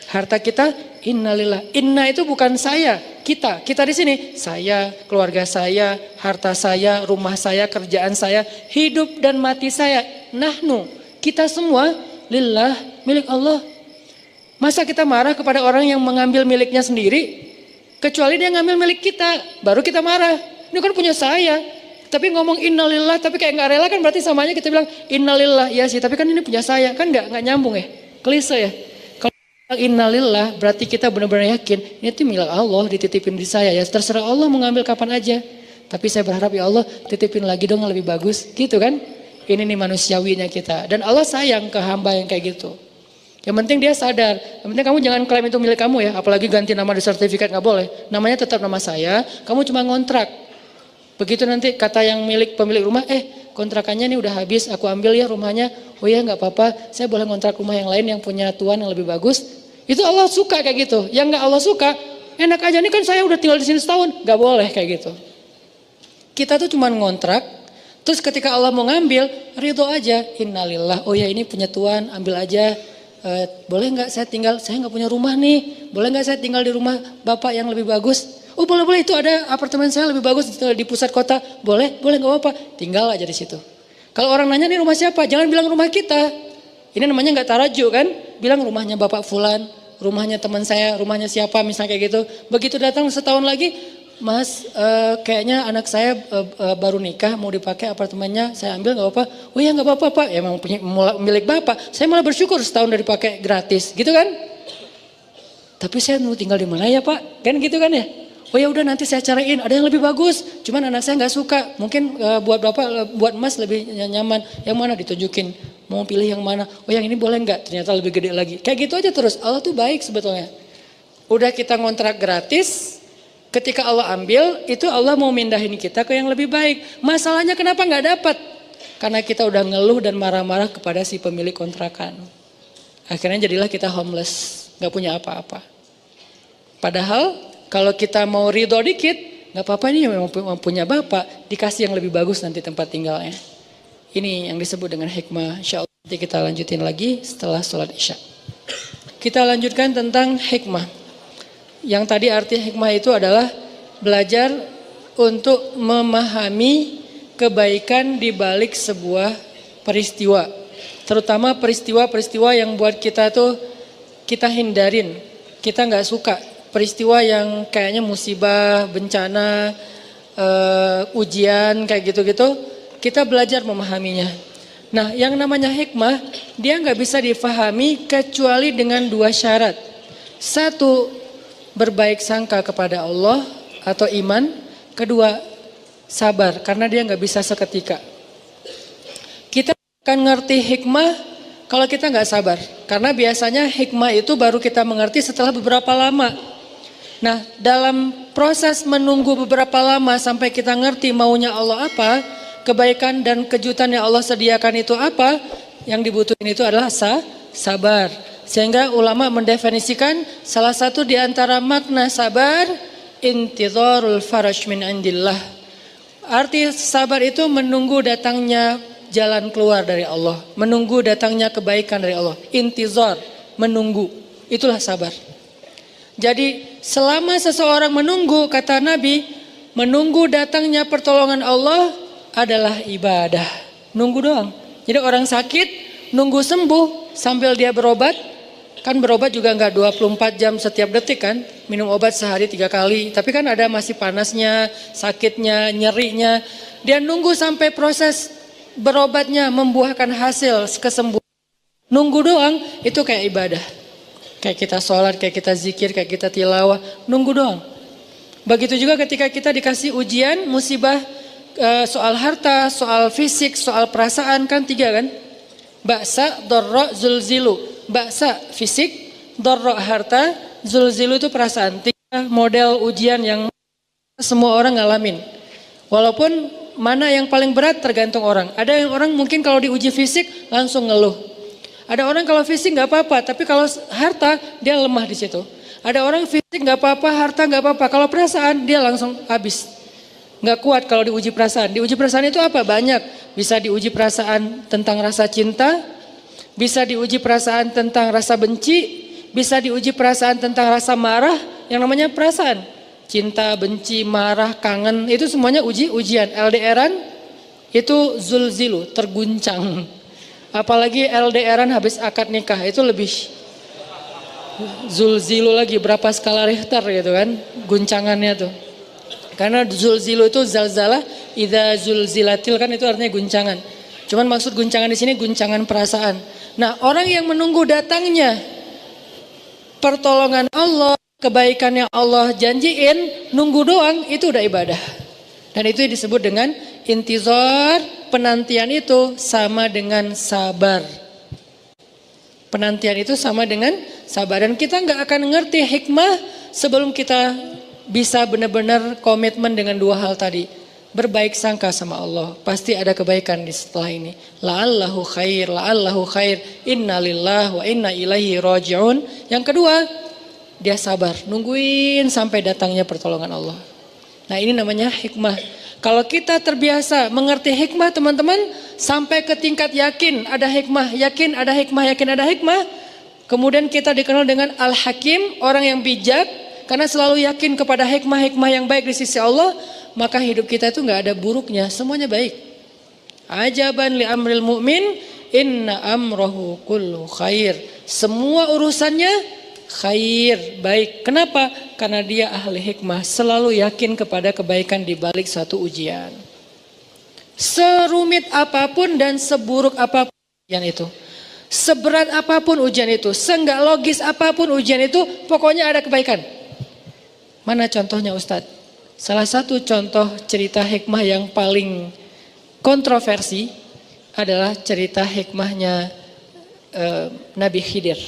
Harta kita innalillah. Inna itu bukan saya, kita. Kita di sini, saya, keluarga saya, harta saya, rumah saya, kerjaan saya, hidup dan mati saya. Nahnu, kita semua lillah, milik Allah. Masa kita marah kepada orang yang mengambil miliknya sendiri? Kecuali dia ngambil milik kita, baru kita marah. Ini kan punya saya. Tapi ngomong innalillah, tapi kayak gak rela kan, berarti samanya kita bilang innalillah. Ya sih, tapi kan ini punya saya. Kan gak nyambung ya, klise ya. Kalau innalillah berarti kita benar-benar yakin ini tuh milik Allah, dititipin di saya ya. Terserah Allah mau ngambil kapan aja. Tapi saya berharap ya Allah titipin lagi dong yang lebih bagus. Gitu kan. Ini nih manusiawinya kita. Dan Allah sayang ke hamba yang kayak gitu. Yang penting dia sadar, yang penting kamu jangan klaim itu milik kamu ya, apalagi ganti nama di sertifikat nggak boleh. Namanya tetap nama saya, kamu cuma ngontrak. Begitu nanti kata yang pemilik rumah, kontrakannya nih udah habis, aku ambil ya rumahnya. Oh ya nggak apa-apa, saya boleh ngontrak rumah yang lain yang punya tuan yang lebih bagus. Itu Allah suka kayak gitu. Yang nggak Allah suka, enak aja nih kan saya udah tinggal di sini setahun, nggak boleh kayak gitu. Kita tuh cuma ngontrak. Terus ketika Allah mau ngambil, ridho aja. Innalillah, oh ya ini punya tuan, ambil aja. Boleh nggak saya tinggal, saya nggak punya rumah nih, boleh nggak saya tinggal di rumah bapak yang lebih bagus? Oh boleh, itu ada apartemen saya lebih bagus di pusat kota, boleh nggak apa-apa, tinggal aja di situ. Kalau orang nanya nih rumah siapa, jangan bilang rumah kita, ini namanya nggak taraju kan, bilang rumahnya bapak fulan, rumahnya teman saya, rumahnya siapa misalnya kayak gitu. Begitu datang setahun lagi, Mas, kayaknya anak saya baru nikah, mau dipakai apartemennya, saya ambil nggak apa-apa? Oh ya nggak apa-apa Pak, ya emang punya milik Bapak. Saya malah bersyukur setahun udah dipakai gratis, gitu kan? Tapi saya mau tinggal di mana ya Pak? Kan gitu kan ya? Oh ya udah nanti saya cariin, ada yang lebih bagus. Cuman anak saya nggak suka, mungkin buat Bapak, buat Mas lebih nyaman. Yang mana ditunjukin? Mau pilih yang mana? Oh yang ini boleh nggak? Ternyata lebih gede lagi. Kayak gitu aja terus. Allah tuh baik sebetulnya. Udah kita ngontrak gratis. Ketika Allah ambil, itu Allah mau mindahin kita ke yang lebih baik. Masalahnya kenapa nggak dapat? Karena kita udah ngeluh dan marah-marah kepada si pemilik kontrakan. Akhirnya jadilah kita homeless, nggak punya apa-apa. Padahal kalau kita mau ridho dikit, nggak apa-apa nih memang punya bapak, dikasih yang lebih bagus nanti tempat tinggalnya. Ini yang disebut dengan hikmah. Insya Allah nanti kita lanjutin lagi setelah sholat isya. Kita lanjutkan tentang hikmah. Yang tadi arti hikmah itu adalah belajar untuk memahami kebaikan di balik sebuah peristiwa. Terutama peristiwa-peristiwa yang buat kita tuh kita hindarin. Kita nggak suka peristiwa yang kayaknya musibah, bencana, ujian kayak gitu-gitu. Kita belajar memahaminya. Nah yang namanya hikmah dia nggak bisa difahami kecuali dengan dua syarat. Satu, berbaik sangka kepada Allah atau iman. Kedua, sabar karena dia nggak bisa seketika. Kita akan ngerti hikmah kalau kita nggak sabar. Karena biasanya hikmah itu baru kita mengerti setelah beberapa lama. Nah dalam proses menunggu beberapa lama sampai kita ngerti maunya Allah apa, kebaikan dan kejutan yang Allah sediakan itu apa, yang dibutuhin itu adalah sabar. Sehingga ulama mendefinisikan salah satu di antara makna sabar, intidharul faraj min indillah. Arti sabar itu menunggu datangnya jalan keluar dari Allah, menunggu datangnya kebaikan dari Allah. Intizar, menunggu, itulah sabar. Jadi selama seseorang menunggu, kata Nabi, menunggu datangnya pertolongan Allah adalah ibadah. Nunggu doang. Jadi orang sakit nunggu sembuh sambil dia berobat. Kan berobat juga nggak 24 jam setiap detik kan. Minum obat sehari 3 kali. Tapi kan ada masih panasnya, sakitnya, nyerinya. Dia nunggu sampai proses berobatnya membuahkan hasil kesembuhan. Nunggu doang itu kayak ibadah. Kayak kita sholat, kayak kita zikir, kayak kita tilawah. Nunggu doang. Begitu juga ketika kita dikasih ujian, musibah, soal harta, soal fisik, soal perasaan, kan 3 kan. Ba'sa, dorro, zulzilu. Ba'sa fisik, dorro harta, zulzilu itu perasaan. 3 model ujian yang semua orang ngalamin. Walaupun mana yang paling berat tergantung orang. Ada yang orang mungkin kalau diuji fisik langsung ngeluh. Ada orang kalau fisik nggak apa-apa, tapi kalau harta dia lemah di situ. Ada orang fisik nggak apa-apa, harta nggak apa-apa. Kalau perasaan dia langsung habis. Nggak kuat kalau diuji perasaan. Diuji perasaan itu apa? Banyak. Bisa diuji perasaan tentang rasa cinta. Bisa diuji perasaan tentang rasa benci, bisa diuji perasaan tentang rasa marah, yang namanya perasaan. Cinta, benci, marah, kangen, itu semuanya ujian. LDRan itu zulzilu, terguncang. Apalagi LDRan habis akad nikah, itu lebih zulzilu lagi, berapa skala Richter gitu kan, guncangannya tuh. Karena zulzilu itu zalzalah, idza zulzilatil kan itu artinya guncangan. Cuman maksud guncangan di sini guncangan perasaan. Nah, orang yang menunggu datangnya pertolongan Allah, kebaikan yang Allah janjiin, nunggu doang, itu udah ibadah. Dan itu disebut dengan intizar. Penantian itu sama dengan sabar. Penantian itu sama dengan sabar. Dan kita nggak akan ngerti hikmah sebelum kita bisa benar-benar komitmen dengan 2 hal tadi. Berbaik sangka sama Allah, pasti ada kebaikan di setelah ini. La'allahu khair, inna lillahi wa inna ilaihi raji'un. Yang kedua, dia sabar, nungguin sampai datangnya pertolongan Allah. Nah, ini namanya hikmah. Kalau kita terbiasa mengerti hikmah teman-teman, sampai ke tingkat yakin ada hikmah, yakin ada hikmah, yakin ada hikmah. Kemudian kita dikenal dengan Al-Hakim, orang yang bijak, karena selalu yakin kepada hikmah-hikmah yang baik di sisi Allah. Maka hidup kita itu nggak ada buruknya, semuanya baik. Ajaban li amril mu'min, inna amrohu kullu khair. Semua urusannya khair, baik. Kenapa? Karena dia ahli hikmah, selalu yakin kepada kebaikan di balik suatu ujian. Serumit apapun dan seburuk apapun ujian itu, seberat apapun ujian itu, seenggak logis apapun ujian itu, pokoknya ada kebaikan. Mana contohnya Ustadz? Salah satu contoh cerita hikmah yang paling kontroversi adalah cerita hikmahnya Nabi Khidir.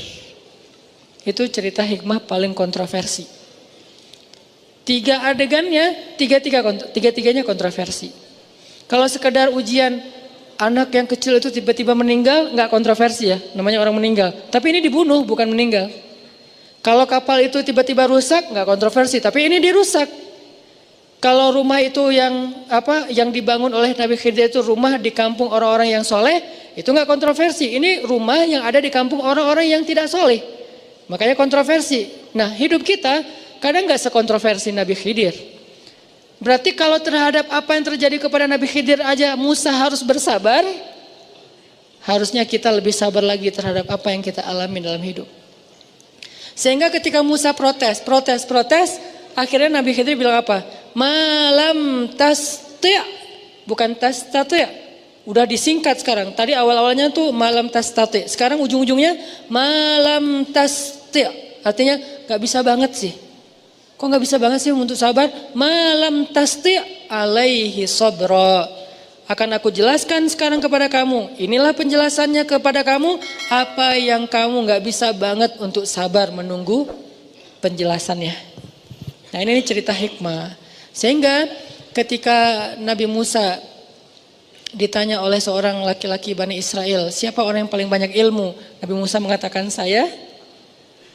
Itu cerita hikmah paling kontroversi. 3 adegannya, tiga-tiganya kontroversi. Kalau sekedar ujian anak yang kecil itu tiba-tiba meninggal, nggak kontroversi ya, namanya orang meninggal. Tapi ini dibunuh, bukan meninggal. Kalau kapal itu tiba-tiba rusak, nggak kontroversi, tapi ini dirusak. Kalau rumah itu yang dibangun oleh Nabi Khidir itu rumah di kampung orang-orang yang soleh, itu nggak kontroversi. Ini rumah yang ada di kampung orang-orang yang tidak soleh, makanya kontroversi. Nah, hidup kita kadang nggak sekontroversi Nabi Khidir. Berarti kalau terhadap apa yang terjadi kepada Nabi Khidir aja Musa harus bersabar, harusnya kita lebih sabar lagi terhadap apa yang kita alami dalam hidup. Sehingga ketika Musa protes, akhirnya Nabi Khidir bilang apa? Malam tasti', bukan tastati'. Udah disingkat sekarang. Tadi awal-awalnya tuh malam tastati'. Sekarang ujung-ujungnya malam tasti'. Artinya gak bisa banget sih. Kok gak bisa banget sih untuk sabar? Malam tasti' alaihi sabra. Akan aku jelaskan sekarang kepada kamu. Inilah penjelasannya kepada kamu. Apa yang kamu gak bisa banget untuk sabar menunggu penjelasannya. Nah, ini cerita hikmah. Sehingga ketika Nabi Musa ditanya oleh seorang laki-laki Bani Israel, siapa orang yang paling banyak ilmu? Nabi Musa mengatakan saya.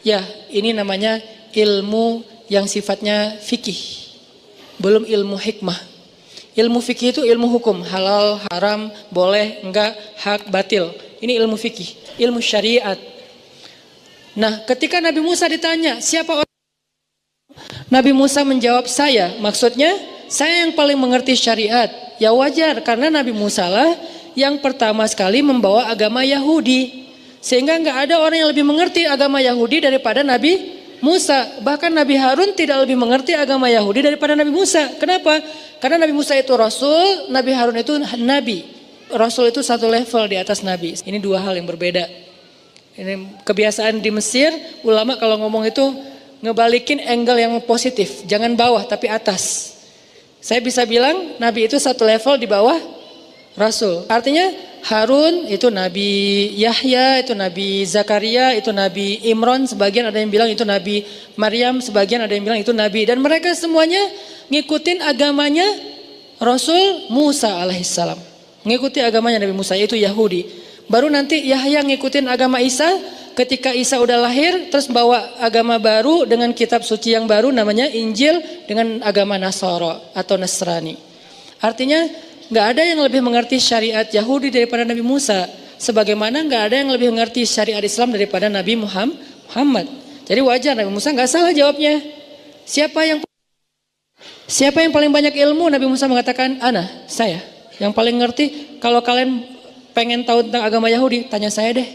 Ya, ini namanya ilmu yang sifatnya fikih. Belum ilmu hikmah. Ilmu fikih itu ilmu hukum, halal, haram, boleh, enggak, hak, batil. Ini ilmu fikih, ilmu syariat. Nah, ketika Nabi Musa ditanya, siapa orang? Nabi Musa menjawab saya, maksudnya saya yang paling mengerti syariat. Ya wajar, karena Nabi Musa lah yang pertama sekali membawa agama Yahudi. Sehingga nggak ada orang yang lebih mengerti agama Yahudi daripada Nabi Musa. Bahkan Nabi Harun tidak lebih mengerti agama Yahudi daripada Nabi Musa. Kenapa? Karena Nabi Musa itu Rasul, Nabi Harun itu Nabi. Rasul itu satu level di atas Nabi. Ini dua hal yang berbeda. Ini kebiasaan di Mesir, ulama kalau ngomong itu ngebalikin angle yang positif. Jangan bawah tapi atas. Saya bisa bilang Nabi itu satu level di bawah Rasul. Artinya Harun itu Nabi Yahya, itu Nabi Zakaria, itu Nabi Imran, sebagian ada yang bilang itu Nabi Maryam, sebagian ada yang bilang itu Nabi. Dan mereka semuanya ngikutin agamanya Rasul Musa alaihissalam. Ngikuti agamanya Nabi Musa, yaitu Yahudi. Baru nanti Yahya ngikutin agama Isa, ketika Isa udah lahir, terus bawa agama baru dengan kitab suci yang baru namanya Injil dengan agama Nasara atau Nasrani. Artinya nggak ada yang lebih mengerti syariat Yahudi daripada Nabi Musa. Sebagaimana nggak ada yang lebih mengerti syariat Islam daripada Nabi Muhammad. Jadi wajar Nabi Musa nggak salah jawabnya. Siapa yang paling banyak ilmu? Nabi Musa mengatakan, saya. Yang paling ngerti, kalau kalian pengen tahu tentang agama Yahudi, tanya saya deh.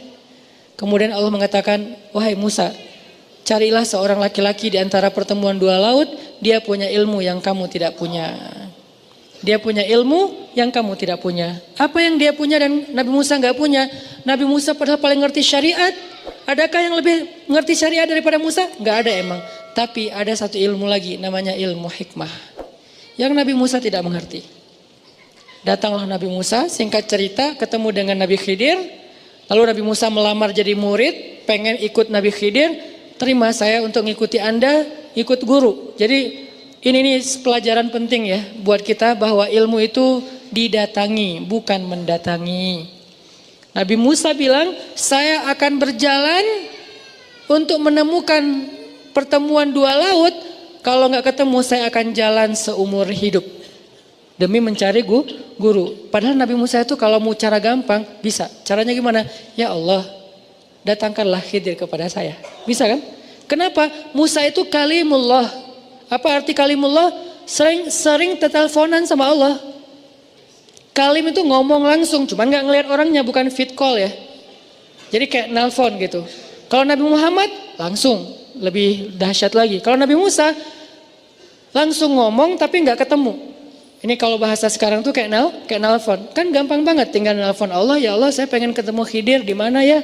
Kemudian Allah mengatakan, wahai Musa, carilah seorang laki-laki di antara pertemuan dua laut, dia punya ilmu yang kamu tidak punya. Dia punya ilmu yang kamu tidak punya. Apa yang dia punya dan Nabi Musa nggak punya? Nabi Musa padahal paling ngerti syariat. Adakah yang lebih ngerti syariat daripada Musa? Nggak ada emang. Tapi ada satu ilmu lagi, namanya ilmu hikmah. Yang Nabi Musa tidak mengerti. Datanglah Nabi Musa, singkat cerita, ketemu dengan Nabi Khidir. Lalu Nabi Musa melamar jadi murid, pengen ikut Nabi Khidir. Terima saya untuk ngikuti Anda, ikut guru. Jadi ini nih pelajaran penting ya buat kita bahwa ilmu itu didatangi, bukan mendatangi. Nabi Musa bilang, saya akan berjalan untuk menemukan pertemuan dua laut. Kalau nggak ketemu, saya akan jalan seumur hidup demi mencari guru. Padahal Nabi Musa itu kalau mau cara gampang bisa. Caranya gimana? Ya Allah, datangkanlah Khidir kepada saya. Bisa kan? Kenapa? Musa itu kalimullah. Apa arti kalimullah? Sering teleponan sama Allah. Kalim itu ngomong langsung, cuman nggak ngelihat orangnya, bukan fit call ya. Jadi kayak nelpon gitu. Kalau Nabi Muhammad langsung, lebih dahsyat lagi. Kalau Nabi Musa langsung ngomong tapi nggak ketemu. Ini kalau bahasa sekarang tuh kayak nelpon. Kan gampang banget, tinggal nelpon Allah, ya Allah saya pengen ketemu Khidir di mana ya?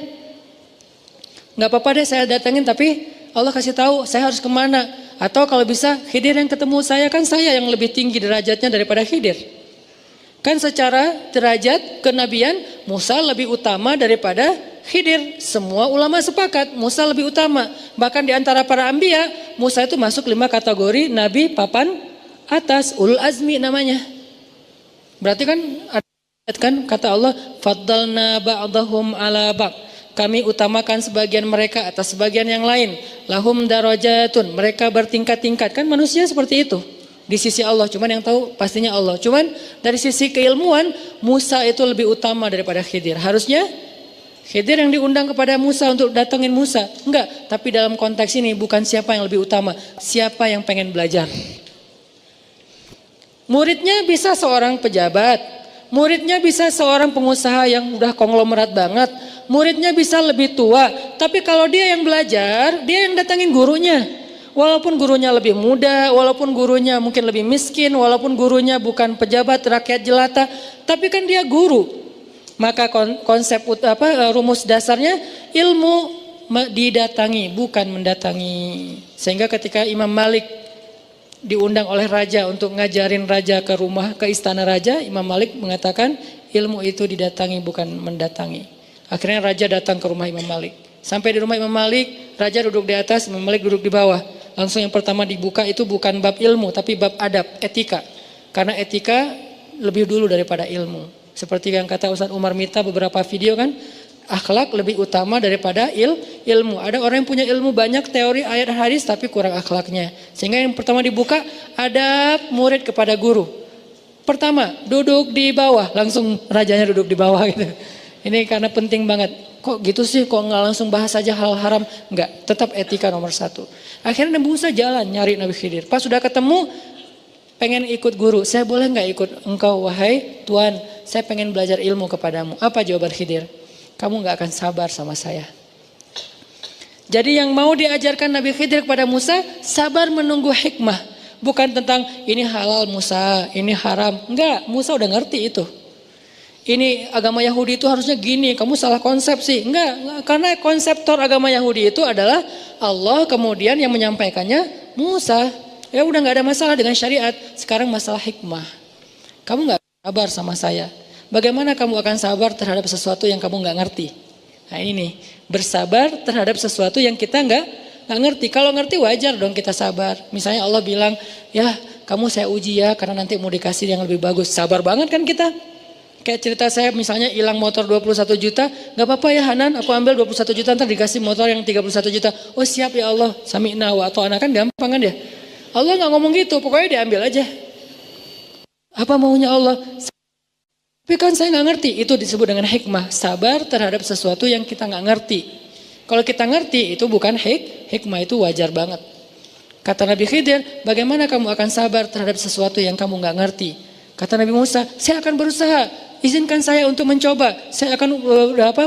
Nggak apa-apa deh saya datengin, tapi Allah kasih tahu saya harus kemana. Atau kalau bisa Khidir yang ketemu saya, kan saya yang lebih tinggi derajatnya daripada Khidir. Kan secara derajat kenabian Musa lebih utama daripada Khidir. Semua ulama sepakat Musa lebih utama. Bahkan di antara para anbiya, Musa itu masuk 5 kategori nabi papan atas, ulul azmi namanya. Berarti kan kata Allah, faddalna ba'dahum ala ba'd. Kami utamakan sebagian mereka atas sebagian yang lain. Lahum darajatun, mereka bertingkat-tingkat. Kan manusia seperti itu di sisi Allah, cuman yang tahu pastinya Allah. Cuman dari sisi keilmuan, Musa itu lebih utama daripada Khidir. Harusnya Khidir yang diundang kepada Musa untuk datengin Musa. Enggak, tapi dalam konteks ini bukan siapa yang lebih utama, siapa yang pengen belajar. Muridnya bisa seorang pejabat, muridnya bisa seorang pengusaha yang udah konglomerat banget, muridnya bisa lebih tua, tapi kalau dia yang belajar, dia yang datangin gurunya. Walaupun gurunya lebih muda, walaupun gurunya mungkin lebih miskin, walaupun gurunya bukan pejabat rakyat jelata, tapi kan dia guru. Maka konsep rumus dasarnya ilmu didatangi, bukan mendatangi. Sehingga ketika Imam Malik diundang oleh raja untuk ngajarin raja ke rumah, ke istana raja, Imam Malik mengatakan ilmu itu didatangi bukan mendatangi. Akhirnya raja datang ke rumah Imam Malik. Sampai di rumah Imam Malik, raja duduk di atas, Imam Malik duduk di bawah. Langsung yang pertama dibuka itu bukan bab ilmu, tapi bab adab, etika. Karena etika lebih dulu daripada ilmu. Seperti yang kata Ustaz Umar Mita beberapa video kan, akhlak lebih utama daripada ilmu. Ada orang yang punya ilmu banyak, teori ayat hadis, tapi kurang akhlaknya. Sehingga yang pertama dibuka, adab murid kepada guru. Pertama, duduk di bawah, langsung rajanya duduk di bawah gitu. Ini karena penting banget. Kok gitu sih, kok nggak langsung bahas aja hal haram? Enggak, tetap etika nomor 1. Akhirnya Nabi Musa jalan nyari Nabi Khidir. Pas sudah ketemu, pengen ikut guru, saya boleh nggak ikut engkau wahai Tuhan? Saya pengen belajar ilmu kepadamu. Apa jawaban Khidir? Kamu nggak akan sabar sama saya. Jadi yang mau diajarkan Nabi Khidir kepada Musa, sabar menunggu hikmah. Bukan tentang ini halal Musa, ini haram. Enggak, Musa udah ngerti itu. Ini agama Yahudi itu harusnya gini, kamu salah konsepsi. Enggak, karena konseptor agama Yahudi itu adalah Allah, kemudian yang menyampaikannya Musa. Ya udah nggak ada masalah dengan syariat. Sekarang masalah hikmah. Kamu nggak sabar sama saya. Bagaimana kamu akan sabar terhadap sesuatu yang kamu nggak ngerti? Nah ini nih, bersabar terhadap sesuatu yang kita nggak ngerti. Kalau ngerti wajar dong kita sabar. Misalnya Allah bilang, ya kamu saya uji ya karena nanti mau dikasih yang lebih bagus. Sabar banget kan kita? Kayak cerita saya misalnya hilang motor 21 juta, nggak apa-apa ya Hanan, aku ambil 21 juta ntar dikasih motor yang 31 juta. Oh siap ya Allah, sami'na wa atau anak kan gampang kan ya? Allah nggak ngomong gitu, pokoknya diambil aja. Apa maunya Allah? Tapi kan saya nggak ngerti, itu disebut dengan hikmah. Sabar terhadap sesuatu yang kita nggak ngerti. Kalau kita ngerti, itu bukan hikmah, itu wajar banget. Kata Nabi Khidir, bagaimana kamu akan sabar terhadap sesuatu yang kamu nggak ngerti? Kata Nabi Musa, saya akan berusaha, izinkan saya untuk mencoba, saya akan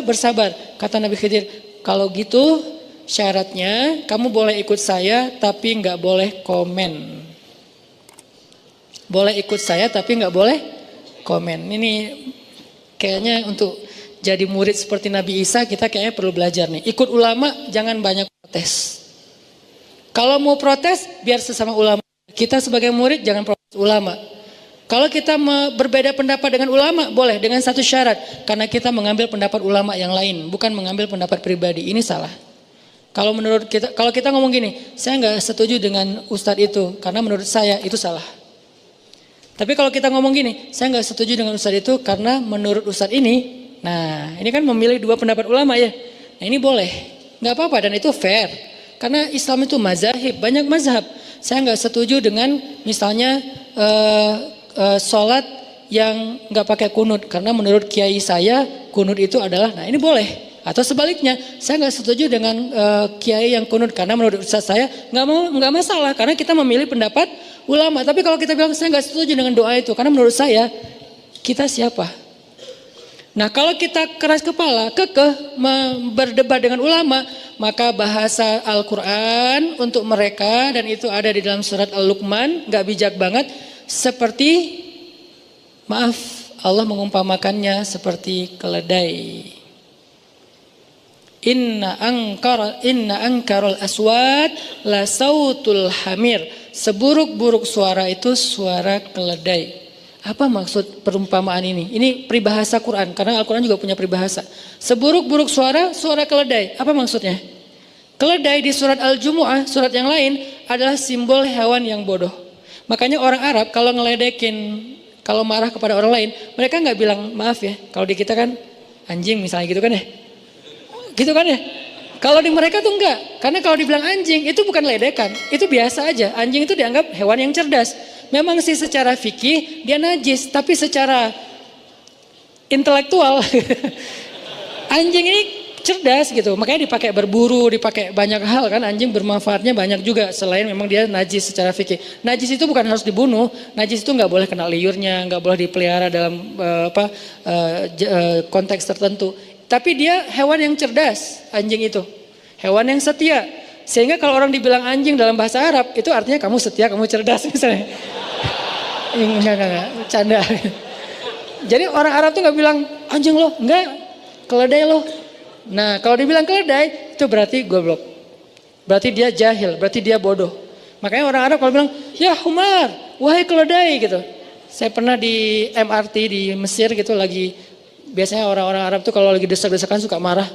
bersabar. Kata Nabi Khidir, kalau gitu syaratnya kamu boleh ikut saya tapi nggak boleh komen. Boleh ikut saya tapi nggak boleh komen. Ini kayaknya untuk jadi murid seperti Nabi Isa kita kayaknya perlu belajar nih. Ikut ulama jangan banyak protes. Kalau mau protes biar sesama ulama. Kita sebagai murid jangan protes ulama. Kalau kita berbeda pendapat dengan ulama boleh dengan satu syarat. Karena kita mengambil pendapat ulama yang lain, bukan mengambil pendapat pribadi. Ini salah. Kalau menurut kita, kalau kita ngomong gini, saya nggak setuju dengan ustadz itu karena menurut saya itu salah. Tapi kalau kita ngomong gini, saya nggak setuju dengan ustadz itu karena menurut ustadz ini, nah ini kan memilih dua pendapat ulama ya. Nah ini boleh, nggak apa-apa dan itu fair. Karena Islam itu mazhab, banyak mazhab. Saya nggak setuju dengan misalnya sholat yang nggak pakai kunut karena menurut kiai saya kunut itu adalah, nah ini boleh. Atau sebaliknya, saya nggak setuju dengan kiai yang kunut karena menurut ustaz saya nggak masalah karena kita memilih pendapat ulama. Tapi kalau kita bilang saya nggak setuju dengan doa itu karena menurut saya, kita siapa? Nah kalau kita keras kepala, kekeh berdebat dengan ulama, maka bahasa Al-Quran untuk mereka dan itu ada di dalam surat Al-Luqman, nggak bijak banget. Seperti, maaf, Allah mengumpamakannya seperti keledai. Inna angkarul aswat la sautul hamir. Seburuk-buruk suara itu suara keledai. Apa maksud perumpamaan ini? Ini peribahasa Quran karena Al-Quran juga punya peribahasa. Seburuk-buruk suara, suara keledai. Apa maksudnya? Keledai di surat Al-Jumu'ah, surat yang lain adalah simbol hewan yang bodoh. Makanya orang Arab kalau ngeledekin, kalau marah kepada orang lain, mereka nggak bilang maaf ya. Kalau di kita kan anjing misalnya gitu kan ya. Gitu kan ya? Kalau di mereka tuh enggak. Karena kalau dibilang anjing itu bukan ledekan. Itu biasa aja. Anjing itu dianggap hewan yang cerdas. Memang sih secara fikih dia najis. Tapi secara intelektual anjing ini cerdas gitu. Makanya dipakai berburu, dipakai banyak hal kan. Anjing bermanfaatnya banyak juga. Selain memang dia najis secara fikih. Najis itu bukan harus dibunuh. Najis itu nggak boleh kena liurnya. Nggak boleh dipelihara dalam konteks tertentu. Tapi dia hewan yang cerdas, anjing itu. Hewan yang setia. Sehingga kalau orang dibilang anjing dalam bahasa Arab, itu artinya kamu setia, kamu cerdas misalnya. Enggak, canda. Jadi orang Arab tuh gak bilang anjing loh, enggak, keledai loh. Nah kalau dibilang keledai, itu berarti goblok. Berarti dia jahil, berarti dia bodoh. Makanya orang Arab kalau bilang, ya humar, wahai keledai gitu. Saya pernah di MRT di Mesir gitu lagi. Biasanya orang-orang Arab tuh kalau lagi desak-desakan suka marah.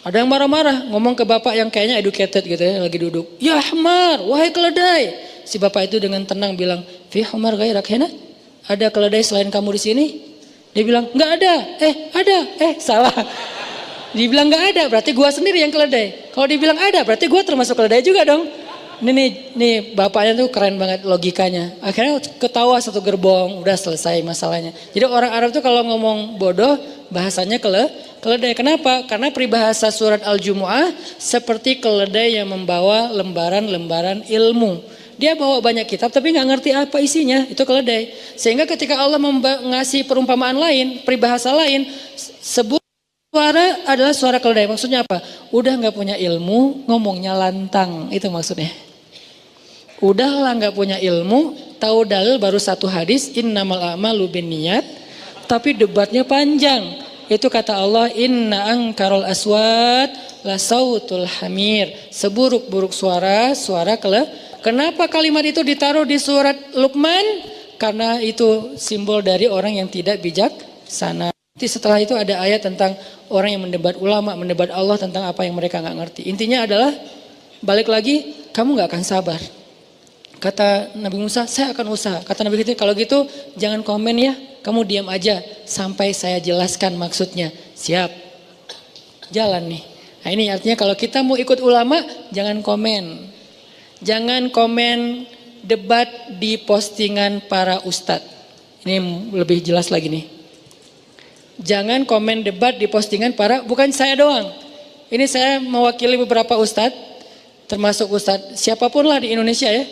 Ada yang marah-marah, ngomong ke bapak yang kayaknya educated gitu ya, lagi duduk. Ya humar, wahai keledai. Si bapak itu dengan tenang bilang, fi humar gairak hena? Ada keledai selain kamu di sini? Dia bilang, nggak ada. Ada. Salah. Dibilang nggak ada, berarti gua sendiri yang keledai. Kalau dibilang ada, berarti gua termasuk keledai juga dong. Nih bapaknya tuh keren banget logikanya. Akhirnya ketawa satu gerbong, udah selesai masalahnya. Jadi orang Arab tuh kalau ngomong bodoh, bahasanya keledai. Kenapa? Karena peribahasa surat Al-Jumu'ah seperti keledai yang membawa lembaran-lembaran ilmu. Dia bawa banyak kitab tapi nggak ngerti apa isinya, itu keledai. Sehingga ketika Allah ngasih perumpamaan lain, peribahasa lain, sebut suara adalah suara keledai. Maksudnya apa? Udah nggak punya ilmu, ngomongnya lantang, itu maksudnya. Udahlah nggak punya ilmu, tahu dalil baru satu hadis, innamal a'malu binniyat, tapi debatnya panjang. Itu kata Allah, inna angkarul aswat la sautul hamir. Seburuk-buruk suara, suara Kenapa kalimat itu ditaruh di surat Luqman? Karena itu simbol dari orang yang tidak bijaksana. Setelah itu ada ayat tentang orang yang mendebat ulama, mendebat Allah tentang apa yang mereka nggak ngerti. Intinya adalah, balik lagi, kamu nggak akan sabar. Kata Nabi Musa, saya akan usaha. Kata Nabi Khidir, kalau gitu jangan komen ya. Kamu diam aja sampai saya jelaskan maksudnya. Siap. Jalan nih. Nah ini artinya kalau kita mau ikut ulama, jangan komen. Jangan komen debat di postingan para ustadz. Ini lebih jelas lagi nih. Jangan komen debat di postingan bukan saya doang. Ini saya mewakili beberapa ustadz, termasuk ustadz siapapun lah di Indonesia ya.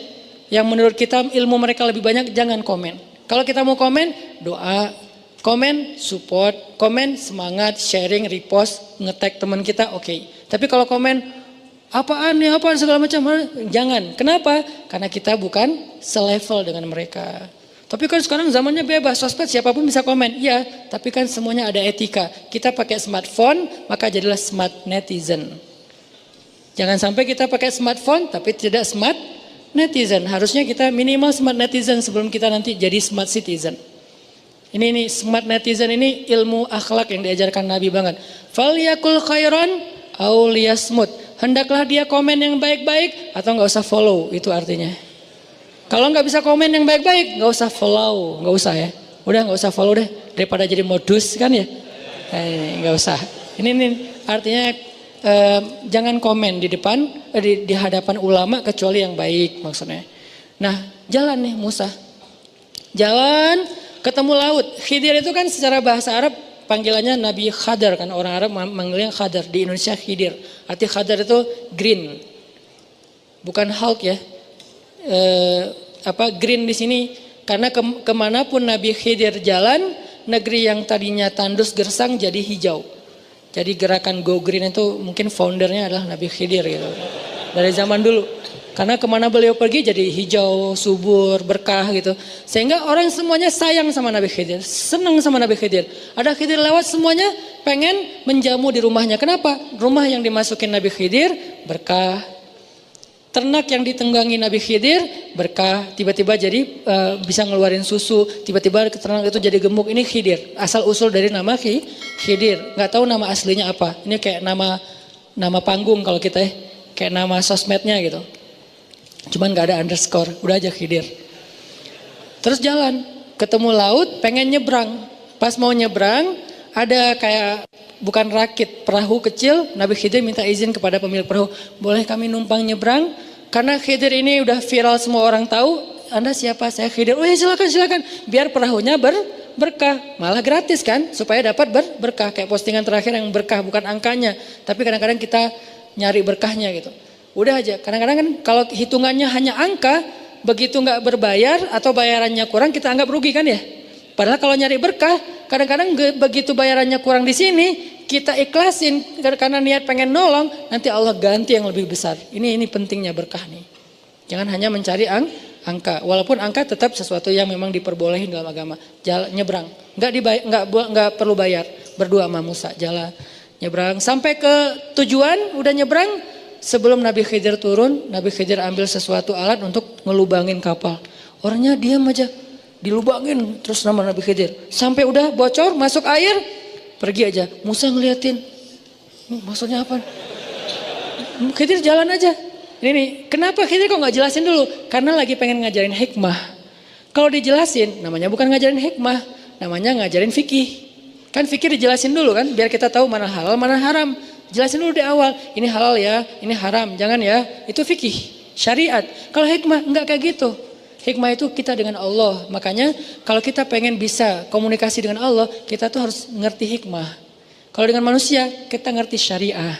Yang menurut kita ilmu mereka lebih banyak, jangan komen. Kalau kita mau komen, doa, komen, support, komen, semangat, sharing, repost, nge-tag teman kita, oke. Tapi kalau komen, apaan segala macam, jangan. Kenapa? Karena kita bukan selevel dengan mereka. Tapi kan sekarang zamannya bebas, sosmed siapapun bisa komen. Iya, tapi kan semuanya ada etika. Kita pakai smartphone, maka jadilah smart netizen. Jangan sampai kita pakai smartphone, tapi tidak smart netizen. Harusnya kita minimal smart netizen sebelum kita nanti jadi smart citizen. Ini smart netizen ini ilmu akhlak yang diajarkan Nabi banget. Falyakul khairan aw liyasmut. Hendaklah dia komen yang baik-baik atau nggak usah follow, itu artinya. Kalau nggak bisa komen yang baik-baik, nggak usah follow, nggak usah ya. Udah nggak usah follow deh, daripada jadi modus kan ya. Nggak usah. Ini artinya jangan komen di depan, di hadapan ulama kecuali yang baik maksudnya. Nah jalan nih Musa, jalan ketemu laut. Khidir itu kan secara bahasa Arab panggilannya Nabi Khadar, kan orang Arab manggilnya Khadar, di Indonesia Khidir. Arti Khadar itu green, bukan Hulk ya. Green di sini karena kemanapun Nabi Khidir jalan, negeri yang tadinya tandus gersang jadi hijau. Jadi gerakan Go Green itu mungkin foundernya adalah Nabi Khidir gitu. Dari zaman dulu. Karena kemana beliau pergi jadi hijau, subur, berkah gitu. Sehingga orang semuanya sayang sama Nabi Khidir. Senang sama Nabi Khidir. Ada Khidir lewat semuanya pengen menjamu di rumahnya. Kenapa? Rumah yang dimasukin Nabi Khidir berkah. Ternak yang ditunggangi Nabi Khidir berkah, tiba-tiba jadi bisa ngeluarin susu, tiba-tiba ternak itu jadi gemuk. Ini Khidir, asal usul dari nama Khidir. Nggak tahu nama aslinya apa. Ini kayak nama panggung kalau kita kayak nama sosmednya gitu. Cuman nggak ada underscore, udah aja Khidir. Terus jalan, ketemu laut, pengen nyebrang. Pas mau nyebrang, ada kayak bukan rakit, perahu kecil. Nabi Khidir minta izin kepada pemilik perahu, boleh kami numpang nyebrang? Karena Khidir ini udah viral, semua orang tahu. Anda siapa? Saya Khidir. Oh ya silakan. Biar perahunya berkah, malah gratis kan? Supaya dapat berkah. Kayak postingan terakhir yang berkah bukan angkanya, tapi kadang-kadang kita nyari berkahnya gitu. Udah aja. Kadang-kadang kan kalau hitungannya hanya angka, begitu nggak berbayar atau bayarannya kurang kita anggap rugi kan ya? Padahal kalau nyari berkah, kadang-kadang begitu bayarannya kurang di sini, kita ikhlasin karena niat pengen nolong, nanti Allah ganti yang lebih besar. Ini pentingnya berkah nih. Jangan hanya mencari angka, walaupun angka tetap sesuatu yang memang diperbolehin dalam agama. Jalan nyebrang, nggak perlu bayar. Berdua sama Musa jalan nyebrang sampai ke tujuan, udah nyebrang. Sebelum Nabi Khidir turun, Nabi Khidir ambil sesuatu alat untuk ngelubangin kapal. Orangnya diam aja. Dilubangin terus nama Nabi Khidir. Sampai udah bocor, masuk air, pergi aja. Musa ngeliatin, maksudnya apa? Khidir jalan aja. Ini kenapa Khidir kok nggak jelasin dulu? Karena lagi pengen ngajarin hikmah. Kalau dijelasin, namanya bukan ngajarin hikmah, namanya ngajarin fikih. Kan fikih dijelasin dulu kan, biar kita tahu mana halal, mana haram. Jelasin dulu di awal, ini halal ya, ini haram, jangan ya. Itu fikih, syariat. Kalau hikmah enggak kayak gitu. Hikmah itu kita dengan Allah. Makanya kalau kita pengen bisa komunikasi dengan Allah, kita tuh harus ngerti hikmah. Kalau dengan manusia, kita ngerti syariah.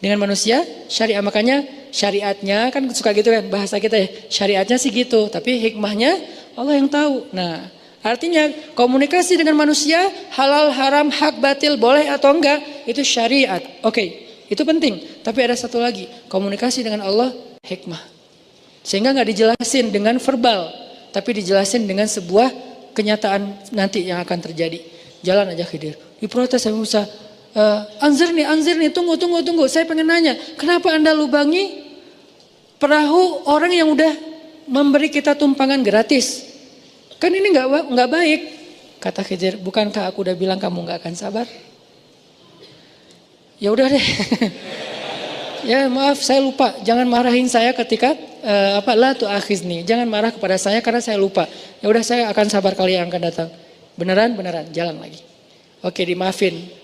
Dengan manusia, syariah. Makanya syariatnya kan suka gitu kan bahasa kita ya. Syariatnya sih gitu, tapi hikmahnya Allah yang tahu. Nah, artinya komunikasi dengan manusia halal, haram, hak, batil, boleh atau enggak itu syariat. Oke, itu penting. Tapi ada satu lagi, komunikasi dengan Allah hikmah. Sehingga nggak dijelasin dengan verbal, tapi dijelasin dengan sebuah kenyataan nanti yang akan terjadi. Jalan aja Khidir. Diprotes Nabi Musa. Anzir nih, tunggu. Saya pengen nanya, kenapa Anda lubangi perahu orang yang udah memberi kita tumpangan gratis? Kan ini nggak baik. Kata Khidir, bukankah aku udah bilang kamu nggak akan sabar? Ya udah deh. Ya maaf saya lupa. Jangan marahin saya ketika la tu'akhizni. Jangan marah kepada saya karena saya lupa. Ya udah saya akan sabar kali yang akan datang. Beneran, jalan lagi. Oke, dimaafin.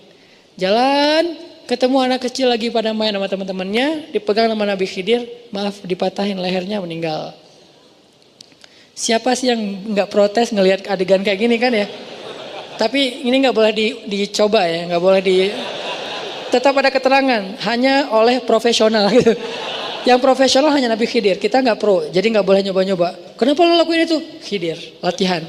Jalan, ketemu anak kecil lagi pada main sama teman-temannya, dipegang sama Nabi Khidir, maaf dipatahin lehernya meninggal. Siapa sih yang nggak protes ngelihat adegan kayak gini kan ya? Tapi ini nggak boleh dicoba ya, nggak boleh tetap ada keterangan hanya oleh profesional gitu. Yang profesional hanya Nabi Khidir, kita nggak pro, jadi nggak boleh nyoba-nyoba. Kenapa lo lakuin itu? Khidir, latihan.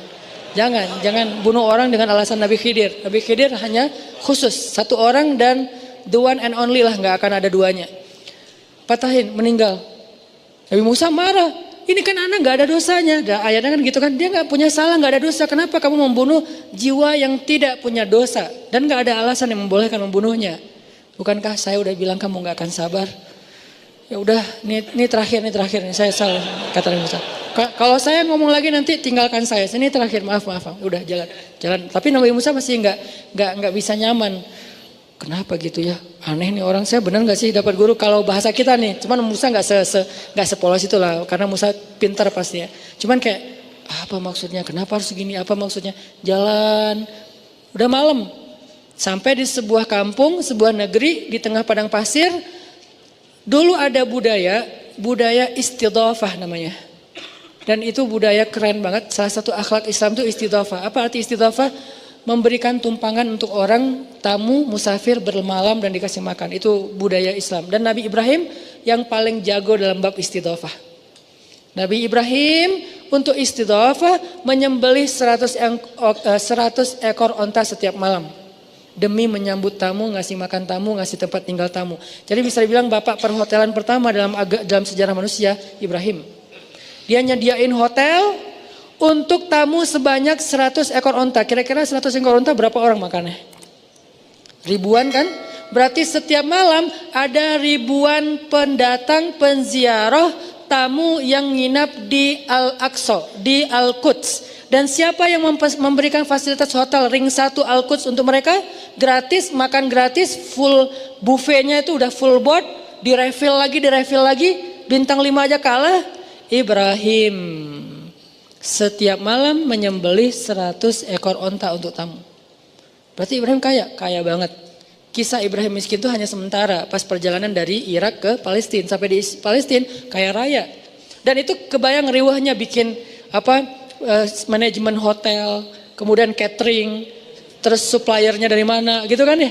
Jangan bunuh orang dengan alasan Nabi Khidir. Nabi Khidir hanya khusus satu orang dan the one and only lah, nggak akan ada duanya. Patahin, meninggal. Nabi Musa marah. Ini kan anak nggak ada dosanya. Ayatnya kan gitu kan, dia nggak punya salah, nggak ada dosa. Kenapa kamu membunuh jiwa yang tidak punya dosa dan nggak ada alasan yang membolehkan membunuhnya? Bukankah saya udah bilang kamu nggak akan sabar? Ya udah, ini terakhir nih saya salah, kata Nabi Musa. Kalau saya ngomong lagi nanti tinggalkan saya. Ini terakhir, maaf. Udah jalan. Tapi Nabi Musa masih nggak bisa nyaman. Kenapa gitu ya? Aneh nih orang, saya benar nggak sih dapat guru kalau bahasa kita nih. Cuman Musa nggak sepolos itu lah, karena Musa pintar pasti ya. Cuman kayak apa maksudnya? Kenapa harus gini? Apa maksudnya? Jalan. Udah malam. Sampai di sebuah kampung, sebuah negeri di tengah padang pasir. Dulu ada budaya istidhafah namanya. Dan itu budaya keren banget. Salah satu akhlak Islam itu istidhafah. Apa arti istidhafah? Memberikan tumpangan untuk orang tamu musafir bermalam dan dikasih makan. Itu budaya Islam. Dan Nabi Ibrahim yang paling jago dalam bab istidhafah. Nabi Ibrahim untuk istidhafah menyembelih 100 ekor onta setiap malam. Demi menyambut tamu, ngasih makan tamu, ngasih tempat tinggal tamu. Jadi bisa dibilang bapak perhotelan pertama dalam sejarah manusia, Ibrahim. Dia nyediain hotel untuk tamu sebanyak 100 ekor onta. Kira-kira 100 ekor onta berapa orang makannya? Ribuan kan? Berarti setiap malam ada ribuan pendatang, penziarah, tamu yang nginap di Al-Aqsa, di Al-Quds. Dan siapa yang memberikan fasilitas hotel ring 1 Al-Quds untuk mereka? Gratis, makan gratis, full buffetnya itu udah full board, direfill lagi, bintang 5 aja kalah. Ibrahim setiap malam menyembelih 100 ekor onta untuk tamu. Berarti Ibrahim kaya banget. Kisah Ibrahim miskin itu hanya sementara pas perjalanan dari Irak ke Palestina. Sampai di Palestina kaya raya. Dan itu kebayang riwahnya bikin manajemen hotel, kemudian catering, terus suppliernya dari mana gitu kan ya.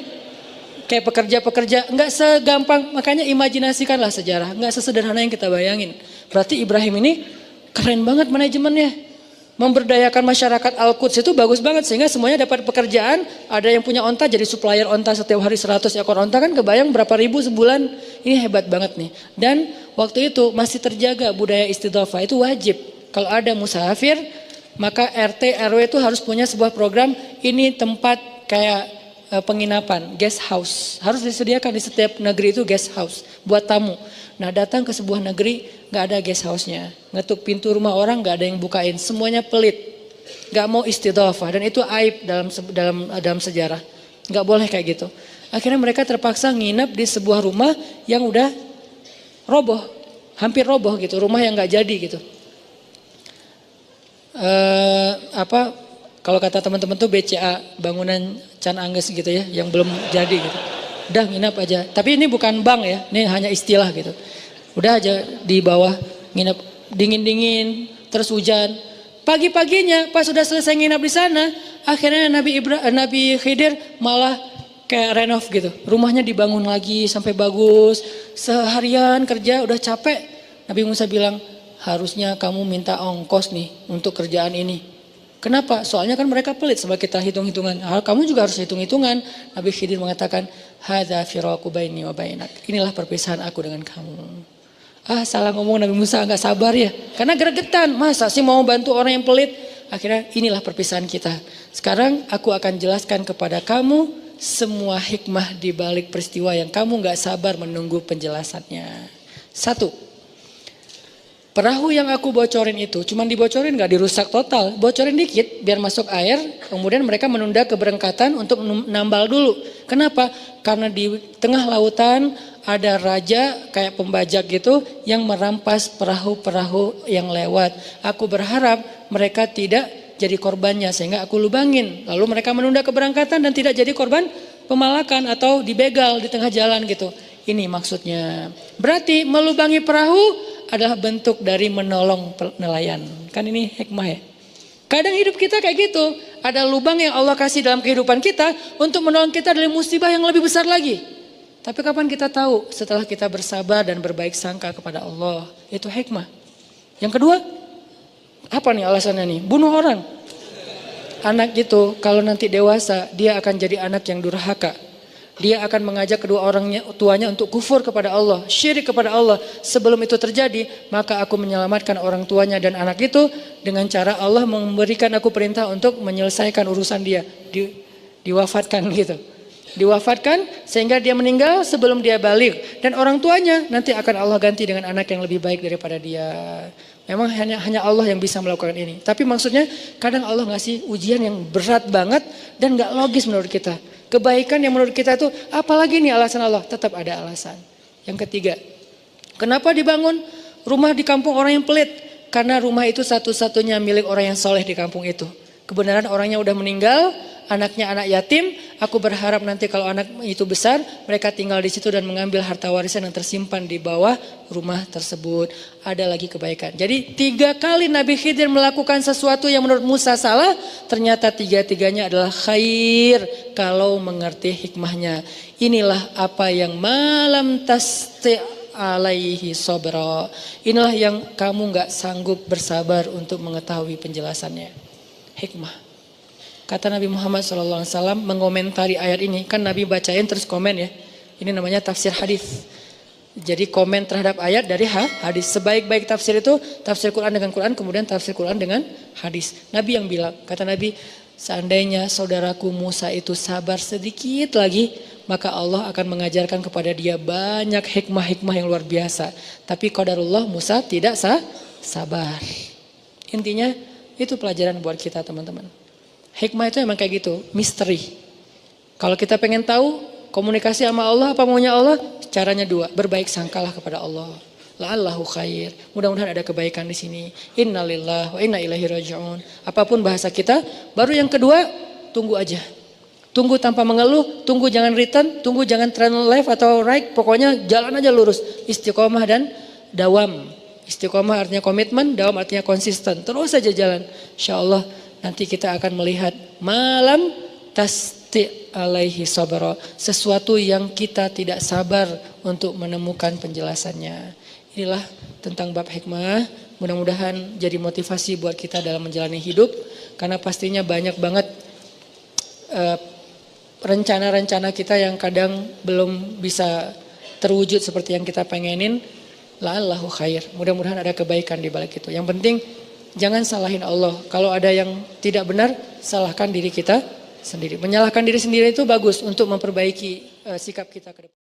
Kayak pekerja-pekerja, nggak segampang, makanya imajinasikanlah sejarah, nggak sesederhana yang kita bayangin. Berarti Ibrahim ini keren banget manajemennya. Memberdayakan masyarakat Al-Quds itu bagus banget sehingga semuanya dapat pekerjaan. Ada yang punya onta jadi supplier onta setiap hari 100 ekor onta kan kebayang berapa ribu sebulan. Ini hebat banget nih. Dan waktu itu masih terjaga budaya istidhafah itu wajib. Kalau ada musafir maka RT RW itu harus punya sebuah program ini tempat kayak penginapan, guest house. Harus disediakan di setiap negeri itu guest house buat tamu. Nah datang ke sebuah negeri gak ada guest house-nya. Ngetuk pintu rumah orang gak ada yang bukain. Semuanya pelit. Gak mau istidhafah. Dan itu aib dalam sejarah. Gak boleh kayak gitu. Akhirnya mereka terpaksa nginep di sebuah rumah yang udah roboh. Hampir roboh gitu. Rumah yang gak jadi gitu. Kalau kata teman-teman tuh BCA, bangunan Can Angges gitu ya, yang belum jadi gitu. Udah nginap aja. Tapi ini bukan bank ya, ini hanya istilah gitu. Udah aja di bawah nginap, dingin-dingin, terus hujan. Pagi-paginya pas sudah selesai nginap di sana, akhirnya Nabi Khidir malah kayak renov gitu. Rumahnya dibangun lagi sampai bagus. Seharian kerja udah capek. Nabi Musa bilang, harusnya kamu minta ongkos nih untuk kerjaan ini. Kenapa? Soalnya kan mereka pelit sama kita hitung-hitungan. Kamu juga harus hitung-hitungan. Nabi Khidir mengatakan, hadza firaqu baini wa bainak. Inilah perpisahan aku dengan kamu. Salah ngomong Nabi Musa, nggak sabar ya. Karena gregetan, masa sih mau bantu orang yang pelit? Akhirnya inilah perpisahan kita. Sekarang aku akan jelaskan kepada kamu semua hikmah di balik peristiwa yang kamu nggak sabar menunggu penjelasannya. 1. Perahu yang aku bocorin itu, cuman dibocorin gak dirusak total, bocorin dikit biar masuk air, kemudian mereka menunda keberangkatan untuk nambal dulu. Kenapa? Karena di tengah lautan ada raja kayak pembajak gitu yang merampas perahu-perahu yang lewat. Aku berharap mereka tidak jadi korbannya sehingga aku lubangin. Lalu mereka menunda keberangkatan dan tidak jadi korban pemalakan atau dibegal di tengah jalan gitu. Ini maksudnya. Berarti melubangi perahu adalah bentuk dari menolong nelayan. Kan ini hikmah ya. Kadang hidup kita kayak gitu. Ada lubang yang Allah kasih dalam kehidupan kita untuk menolong kita dari musibah yang lebih besar lagi. Tapi kapan kita tahu? Setelah kita bersabar dan berbaik sangka kepada Allah. Itu hikmah. Yang kedua, apa nih alasannya nih? Bunuh orang. Anak itu kalau nanti dewasa dia akan jadi anak yang durhaka. Dia akan mengajak kedua orang tuanya untuk kufur kepada Allah, syirik kepada Allah. Sebelum itu terjadi, maka aku menyelamatkan orang tuanya dan anak itu dengan cara Allah memberikan aku perintah untuk menyelesaikan urusan dia. Diwafatkan gitu. Diwafatkan sehingga dia meninggal sebelum dia balik. Dan orang tuanya nanti akan Allah ganti dengan anak yang lebih baik daripada dia. Memang hanya Allah yang bisa melakukan ini. Tapi maksudnya kadang Allah ngasih ujian yang berat banget dan gak logis menurut kita. Kebaikan yang menurut kita itu apalagi nih alasan Allah? Tetap ada alasan. Yang ketiga, kenapa dibangun rumah di kampung orang yang pelit? Karena rumah itu satu-satunya milik orang yang soleh di kampung itu. Kebenaran orangnya udah meninggal, anaknya anak yatim. Aku berharap nanti kalau anak itu besar, mereka tinggal di situ dan mengambil harta warisan yang tersimpan di bawah rumah tersebut. Ada lagi kebaikan. Jadi 3 kali Nabi Khidir melakukan sesuatu yang menurut Musa salah, ternyata 3-tiganya adalah khair kalau mengerti hikmahnya. Inilah apa yang malam tasti alaihi sobra. Inilah yang kamu gak sanggup bersabar untuk mengetahui penjelasannya. Hikmah. Kata Nabi Muhammad SAW mengomentari ayat ini. Kan Nabi bacain terus komen ya. Ini namanya tafsir hadis. Jadi komen terhadap ayat dari hadis. Sebaik-baik tafsir itu tafsir Quran dengan Quran, kemudian tafsir Quran dengan hadis. Nabi yang bilang, kata Nabi, seandainya saudaraku Musa itu sabar sedikit lagi, maka Allah akan mengajarkan kepada dia banyak hikmah-hikmah yang luar biasa. Tapi qadarullah Musa tidak sabar. Intinya itu pelajaran buat kita teman-teman. Hikmah itu emang kayak gitu, misteri. Kalau kita pengen tahu komunikasi sama Allah, apa maunya Allah? Caranya 2, berbaik sangkalah kepada Allah. La'allahu khair. Mudah-mudahan ada kebaikan di sini. Innalillahi wa inna ilaihi raji'un. Apapun bahasa kita, baru yang kedua, tunggu aja. Tunggu tanpa mengeluh, tunggu jangan return, tunggu jangan turn left atau right, pokoknya jalan aja lurus. Istiqomah dan dawam. Istiqomah artinya komitmen, dawam artinya konsisten. Terus saja jalan. Insyaallah nanti kita akan melihat malam tasti alaihi sabra, sesuatu yang kita tidak sabar untuk menemukan penjelasannya. Inilah tentang bab hikmah. Mudah-mudahan jadi motivasi buat kita dalam menjalani hidup, karena pastinya banyak banget rencana-rencana kita yang kadang belum bisa terwujud seperti yang kita pengenin. La'allahu khair. Mudah-mudahan ada kebaikan di balik itu. Yang penting jangan salahin Allah. Kalau ada yang tidak benar, salahkan diri kita sendiri. Menyalahkan diri sendiri itu bagus untuk memperbaiki sikap kita ke depan.